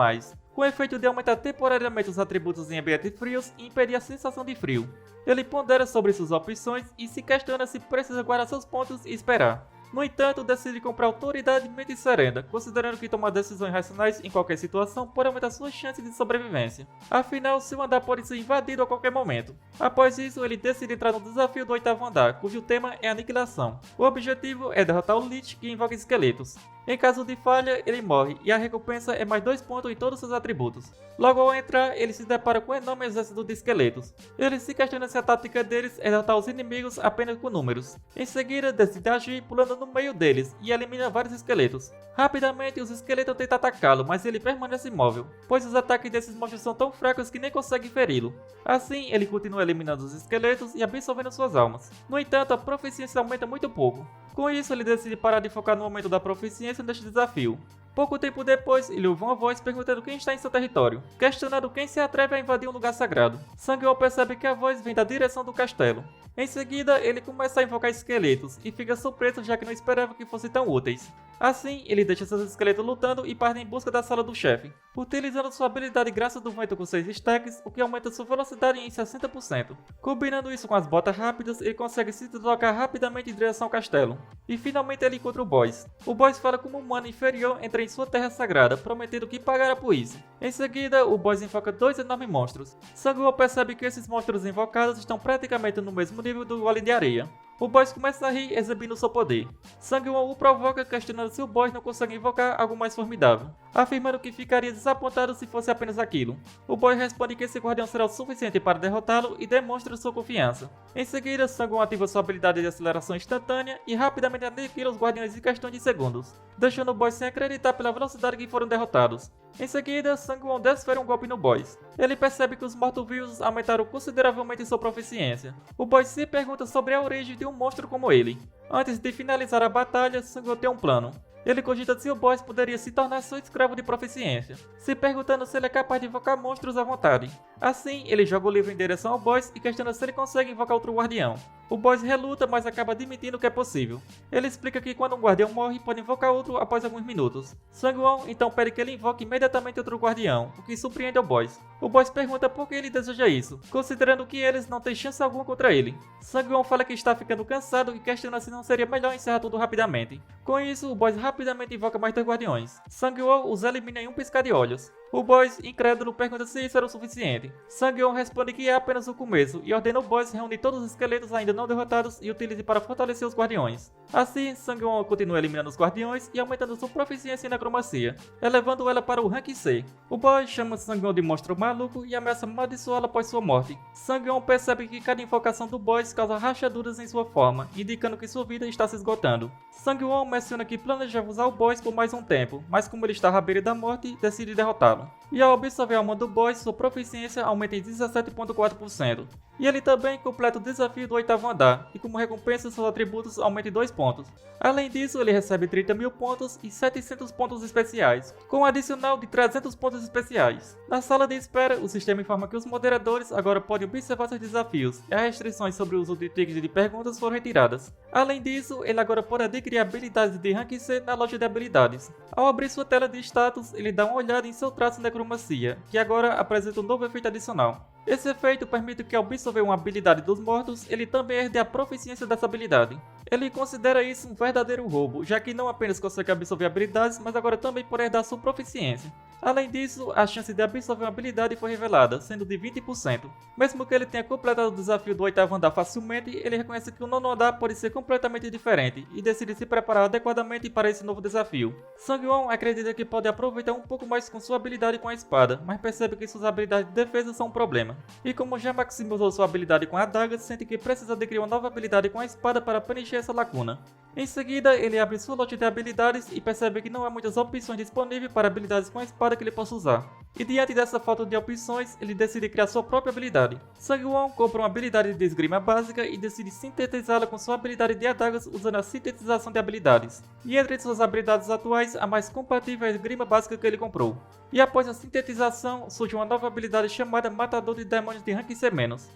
com o efeito de aumentar temporariamente os atributos em ambientes frios e impedir a sensação de frio. Ele pondera sobre suas opções e se questiona se precisa guardar seus pontos e esperar. No entanto, decide comprar autoridade mente serena, considerando que tomar decisões racionais em qualquer situação pode aumentar suas chances de sobrevivência. Afinal, seu andar pode ser invadido a qualquer momento. Após isso, ele decide entrar no desafio do 8º andar, cujo tema é aniquilação. O objetivo é derrotar o Lich, que invoca esqueletos. Em caso de falha, ele morre, e a recompensa é mais 2 pontos em todos seus atributos. Logo ao entrar, ele se depara com um enorme exército de esqueletos. Ele se questiona se a tática deles é derrotar os inimigos apenas com números. Em seguida, decide agir pulando no meio deles, e elimina vários esqueletos. Rapidamente, os esqueletos tentam atacá-lo, mas ele permanece imóvel, pois os ataques desses monstros são tão fracos que nem conseguem feri-lo. Assim, ele continua eliminando os esqueletos e absorvendo suas almas. No entanto, a proficiência aumenta muito pouco. Com isso, ele decide parar de focar no aumento da proficiência neste desafio. Pouco tempo depois, ele ouve uma voz perguntando quem está em seu território, questionando quem se atreve a invadir um lugar sagrado. Sang-Yeon percebe que a voz vem da direção do castelo. Em seguida, ele começa a invocar esqueletos e fica surpreso já que não esperava que fossem tão úteis. Assim, ele deixa seus esqueletos lutando e parte em busca da sala do chefe, utilizando sua habilidade Graça do Vento com 6 stacks, o que aumenta sua velocidade em 60%. Combinando isso com as botas rápidas, ele consegue se deslocar rapidamente em direção ao castelo. E finalmente ele encontra o boss. O boss fala como um humano inferior entra em sua terra sagrada, prometendo que pagará por isso. Em seguida, o boss invoca 2 enormes monstros. Sang-Yeon percebe que esses monstros invocados estão praticamente no mesmo nível do Golem de Areia. O boss começa a rir, exibindo seu poder. Sang-Yeon o provoca, questionando se o boss não consegue invocar algo mais formidável. afirmando que ficaria desapontado se fosse apenas aquilo. O boy responde que esse guardião será o suficiente para derrotá-lo e demonstra sua confiança. Em seguida, Sang-won ativa sua habilidade de aceleração instantânea e rapidamente aniquila os guardiões em questão de segundos, deixando o boy sem acreditar pela velocidade que foram derrotados. Em seguida, Sang-won desfere um golpe no boss. Ele percebe que os mortos-vivos aumentaram consideravelmente sua proficiência. O boss se pergunta sobre a origem de um monstro como ele. Antes de finalizar a batalha, Sang-won tem um plano. Ele cogita se o boss poderia se tornar seu escravo de proficiência, se perguntando se ele é capaz de invocar monstros à vontade. Assim, ele joga o livro em direção ao boss e questiona se ele consegue invocar outro guardião. O boss reluta, mas acaba admitindo que é possível. Ele explica que quando um guardião morre, pode invocar outro após alguns minutos. Sang-won então pede que ele invoque imediatamente outro guardião, o que surpreende ao boss. O boss pergunta por que ele deseja isso, considerando que eles não têm chance alguma contra ele. Sang-won fala que está ficando cansado e questiona se não seria melhor encerrar tudo rapidamente. Com isso, o boss rapidamente invoca mais 2 guardiões. Sang-won os elimina em um piscar de olhos. O boss, incrédulo, pergunta se isso era o suficiente. Sang-won responde que é apenas o começo e ordena o boss reunir todos os esqueletos ainda não derrotados e utilize para fortalecer os guardiões. Assim, Sang-won continua eliminando os guardiões e aumentando sua proficiência em necromancia, elevando ela para o rank C. O boss chama Sang-won de monstro maluco e ameaça amaldiçoá-lo após sua morte. Sang-won percebe que cada invocação do boss causa rachaduras em sua forma, indicando que sua vida está se esgotando. Sang-won menciona que planejava usar o boss por mais um tempo, mas como ele estava à beira da morte, decide derrotá-lo. E ao absorver a alma do boss, sua proficiência aumenta em 17,4%. E ele também completa o desafio do 8º andar, e como recompensa seus atributos aumentam em 2 pontos. Além disso, ele recebe 30.000 pontos e 700 pontos especiais, com um adicional de 300 pontos especiais. Na sala de espera, o sistema informa que os moderadores agora podem observar seus desafios, e as restrições sobre o uso de tickets de perguntas foram retiradas. Além disso, ele agora pode adquirir habilidades de rank C na loja de habilidades. Ao abrir sua tela de status, ele dá uma olhada em seu traço necromancia, que agora apresenta um novo efeito adicional. Esse efeito permite que ao absorver uma habilidade dos mortos, ele também herde a proficiência dessa habilidade. Ele considera isso um verdadeiro roubo, já que não apenas consegue absorver habilidades, mas agora também pode herdar sua proficiência. Além disso, a chance de absorver uma habilidade foi revelada, sendo de 20%. Mesmo que ele tenha completado o desafio do 8º andar facilmente, ele reconhece que o 9º andar pode ser completamente diferente, e decide se preparar adequadamente para esse novo desafio. Sang-won acredita que pode aproveitar um pouco mais com sua habilidade com a espada, mas percebe que suas habilidades de defesa são um problema. E como já maximizou sua habilidade com a adaga, sente que precisa adquirir uma nova habilidade com a espada para preencher essa lacuna. Em seguida, ele abre sua loja de habilidades e percebe que não há muitas opções disponíveis para habilidades com a espada que ele possa usar. E diante dessa falta de opções, ele decide criar sua própria habilidade. Sang-won compra uma habilidade de esgrima básica e decide sintetizá-la com sua habilidade de adagas usando a sintetização de habilidades. E entre suas habilidades atuais, a mais compatível é a esgrima básica que ele comprou. E após a sintetização, surge uma nova habilidade chamada Matador de Demônios de rank C-.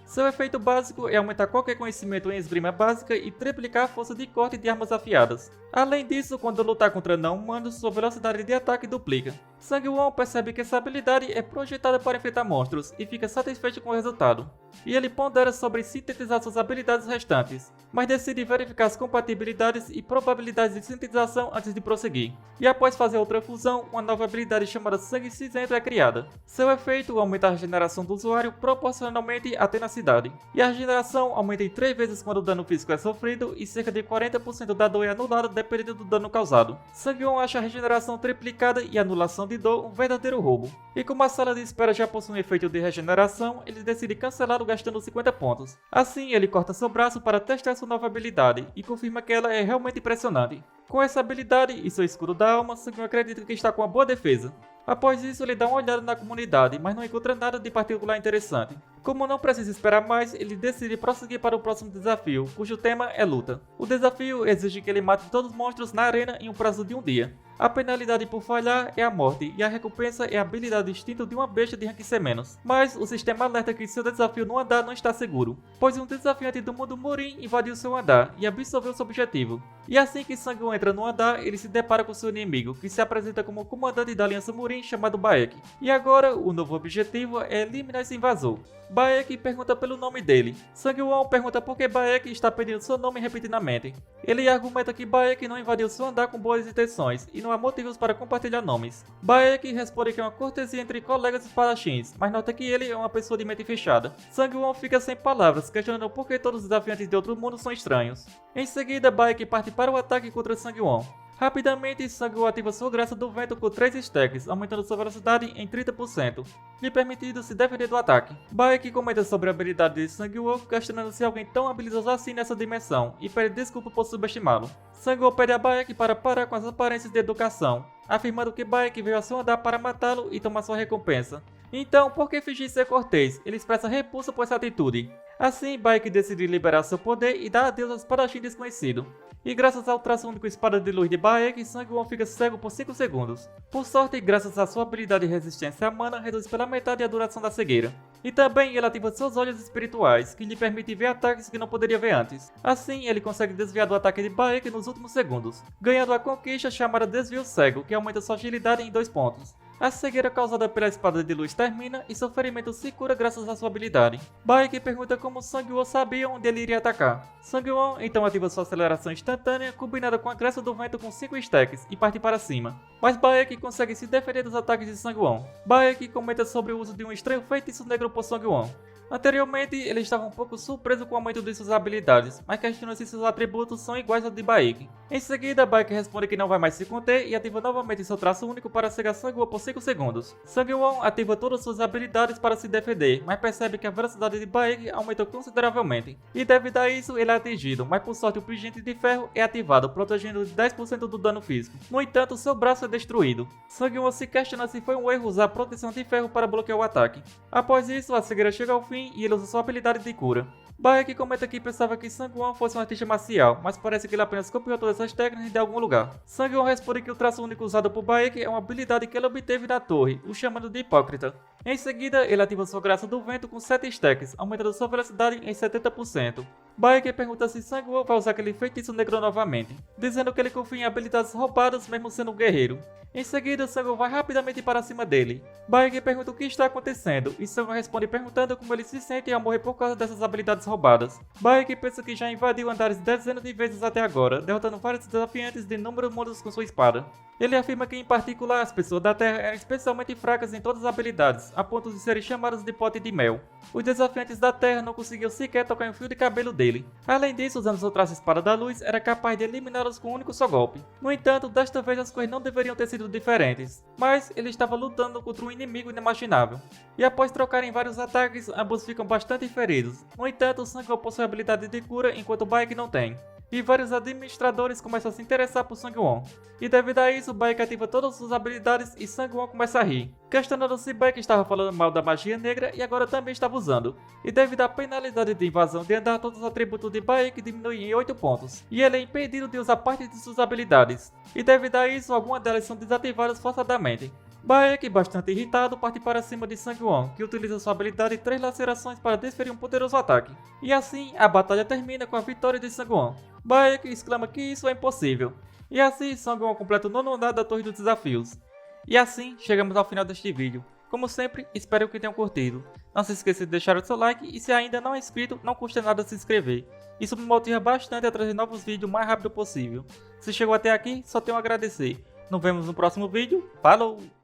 Seu efeito básico é aumentar qualquer conhecimento em esgrima básica e triplicar a força de corte de armas afiadas. Além disso, quando lutar contra não-humanos, sua velocidade de ataque duplica. Sang-won percebe que essa habilidade é projetada para enfrentar monstros e fica satisfeito com o resultado. E ele pondera sobre sintetizar suas habilidades restantes, mas decide verificar as compatibilidades e probabilidades de sintetização antes de prosseguir. E após fazer outra fusão, uma nova habilidade chamada Sangue Cinzento é criada. Seu efeito aumenta a regeneração do usuário proporcionalmente à tenacidade. E a regeneração aumenta em 3 vezes quando o dano físico é sofrido e cerca de 40% da dor é anulada dependendo do dano causado. Sang-won acha a regeneração triplicada e anulação de dor um verdadeiro roubo. E como a sala de espera já possui um efeito de regeneração, ele decide cancelá-lo gastando 50 pontos. Assim, ele corta seu braço para testar sua nova habilidade e confirma que ela é realmente impressionante. Com essa habilidade e seu escudo da alma, Sang-won acredita que está com uma boa defesa. Após isso, ele dá uma olhada na comunidade, mas não encontra nada de particular interessante. Como não precisa esperar mais, ele decide prosseguir para o próximo desafio, cujo tema é luta. O desafio exige que ele mate todos os monstros na arena em um prazo de um dia. A penalidade por falhar é a morte, e a recompensa é a habilidade instinto de uma besta de rank C-. Mas o sistema alerta que seu desafio no andar não está seguro, pois um desafiante do mundo Murin invadiu seu andar e absorveu seu objetivo. E assim que Sang-won entra no andar, ele se depara com seu inimigo, que se apresenta como o comandante da Aliança Murin chamado Baek. E agora, o novo objetivo é eliminar esse invasor. Baek pergunta pelo nome dele. Sang-won pergunta por que Baek está pedindo seu nome repetidamente. Ele argumenta que Baek não invadiu seu andar com boas intenções e não há motivos para compartilhar nomes. Baek responde que é uma cortesia entre colegas espadachins, mas nota que ele é uma pessoa de mente fechada. Sang-won fica sem palavras, questionando por que todos os desafiantes de outro mundo são estranhos. Em seguida, Baek parte para o ataque contra Sang-won. Rapidamente, Sang-woo ativa sua graça do vento com 3 stacks, aumentando sua velocidade em 30%, lhe permitindo se defender do ataque. Baek comenta sobre a habilidade de Sang-woo, questionando se alguém tão habilidoso assim nessa dimensão, e pede desculpa por subestimá-lo. Sang-woo pede a Baek para parar com as aparências de educação, afirmando que Baek veio a seu andar para matá-lo e tomar sua recompensa. Então, por que fingir ser cortês? Ele expressa repulsa por essa atitude. Assim, Baek decide liberar seu poder e dá adeus ao espadachim desconhecido. E graças ao traço único espada de luz de Baek, Sang-woo fica cego por 5 segundos. Por sorte, graças à sua habilidade de resistência à mana, reduz pela metade a duração da cegueira. E também ele ativa seus olhos espirituais, que lhe permite ver ataques que não poderia ver antes. Assim, ele consegue desviar do ataque de Baek nos últimos segundos, ganhando a conquista chamada Desvio Cego, que aumenta sua agilidade em 2 pontos. A cegueira causada pela espada de luz termina e seu ferimento se cura graças à sua habilidade. Baek pergunta como Sang-woo sabia onde ele iria atacar. Sang-woo então ativa sua aceleração instantânea, combinada com a graça do vento com 5 stacks, e parte para cima. Mas Baek consegue se defender dos ataques de Sang-woo. Baek comenta sobre o uso de um estranho feitiço negro por Sang-woo. Anteriormente, ele estava um pouco surpreso com o aumento de suas habilidades, mas questiona se seus atributos são iguais aos de Baek. Em seguida, Baek responde que não vai mais se conter e ativa novamente seu traço único para cegar Sang-woo por 5 segundos. Sang-woo ativa todas suas habilidades para se defender, mas percebe que a velocidade de Baek aumentou consideravelmente. E devido a isso, ele é atingido, mas por sorte o pingente de ferro é ativado, protegendo de 10% do dano físico. No entanto, seu braço é destruído. Sang-woo se questiona se foi um erro usar a proteção de ferro para bloquear o ataque. Após isso, a cegueira chega ao fim e ele usa sua habilidade de cura. Baek comenta que pensava que Sang-woo fosse um artista marcial, mas parece que ele apenas copiou todas essas técnicas de algum lugar. Sang-woo responde que o traço único usado por Baek é uma habilidade que ele obteve na torre, o chamando de Hipócrita. Em seguida, ele ativa sua graça do vento com 7 stacks, aumentando sua velocidade em 70%. Baek pergunta se Sang-woo vai usar aquele feitiço negro novamente, dizendo que ele confia em habilidades roubadas mesmo sendo um guerreiro. Em seguida, Sang-woo vai rapidamente para cima dele. Baek pergunta o que está acontecendo, e Sang-woo responde perguntando como ele se sente ao morrer por causa dessas habilidades roubadas. Baek pensa que já invadiu andares dezenas de vezes até agora, derrotando vários desafiantes de inúmeros mundos com sua espada. Ele afirma que em particular as pessoas da Terra eram especialmente fracas em todas as habilidades, a ponto de serem chamadas de pote de mel. Os desafiantes da Terra não conseguiam sequer tocar em um fio de cabelo dele. Além disso, usando seu traço espada da luz, era capaz de eliminá-los com um único só golpe. No entanto, desta vez as coisas não deveriam ter sido diferentes, mas ele estava lutando contra um inimigo inimaginável. E após trocarem vários ataques, ambos ficam bastante feridos. No entanto, Sang-woo possui habilidade de cura enquanto Baek não tem. E vários administradores começam a se interessar por Sang-woo. E devido a isso, Baek ativa todas suas habilidades e Sang-woo começa a rir, questionando se Baek estava falando mal da magia negra e agora também estava usando. E devido à penalidade de invasão de andar, todos os atributos de Baek diminuem em 8 pontos, e ele é impedido de usar parte de suas habilidades. E devido a isso, algumas delas são desativadas forçadamente. Baek, bastante irritado, parte para cima de Sang-woo, que utiliza sua habilidade 3 lacerações para desferir um poderoso ataque. E assim, a batalha termina com a vitória de Sang-woo. Baek exclama que isso é impossível. E assim, Sang-woo completa o 9º andar da Torre dos Desafios. E assim, chegamos ao final deste vídeo. Como sempre, espero que tenham curtido. Não se esqueça de deixar o seu like e se ainda não é inscrito, não custa nada se inscrever. Isso me motiva bastante a trazer novos vídeos o mais rápido possível. Se chegou até aqui, só tenho a agradecer. Nos vemos no próximo vídeo. Falou!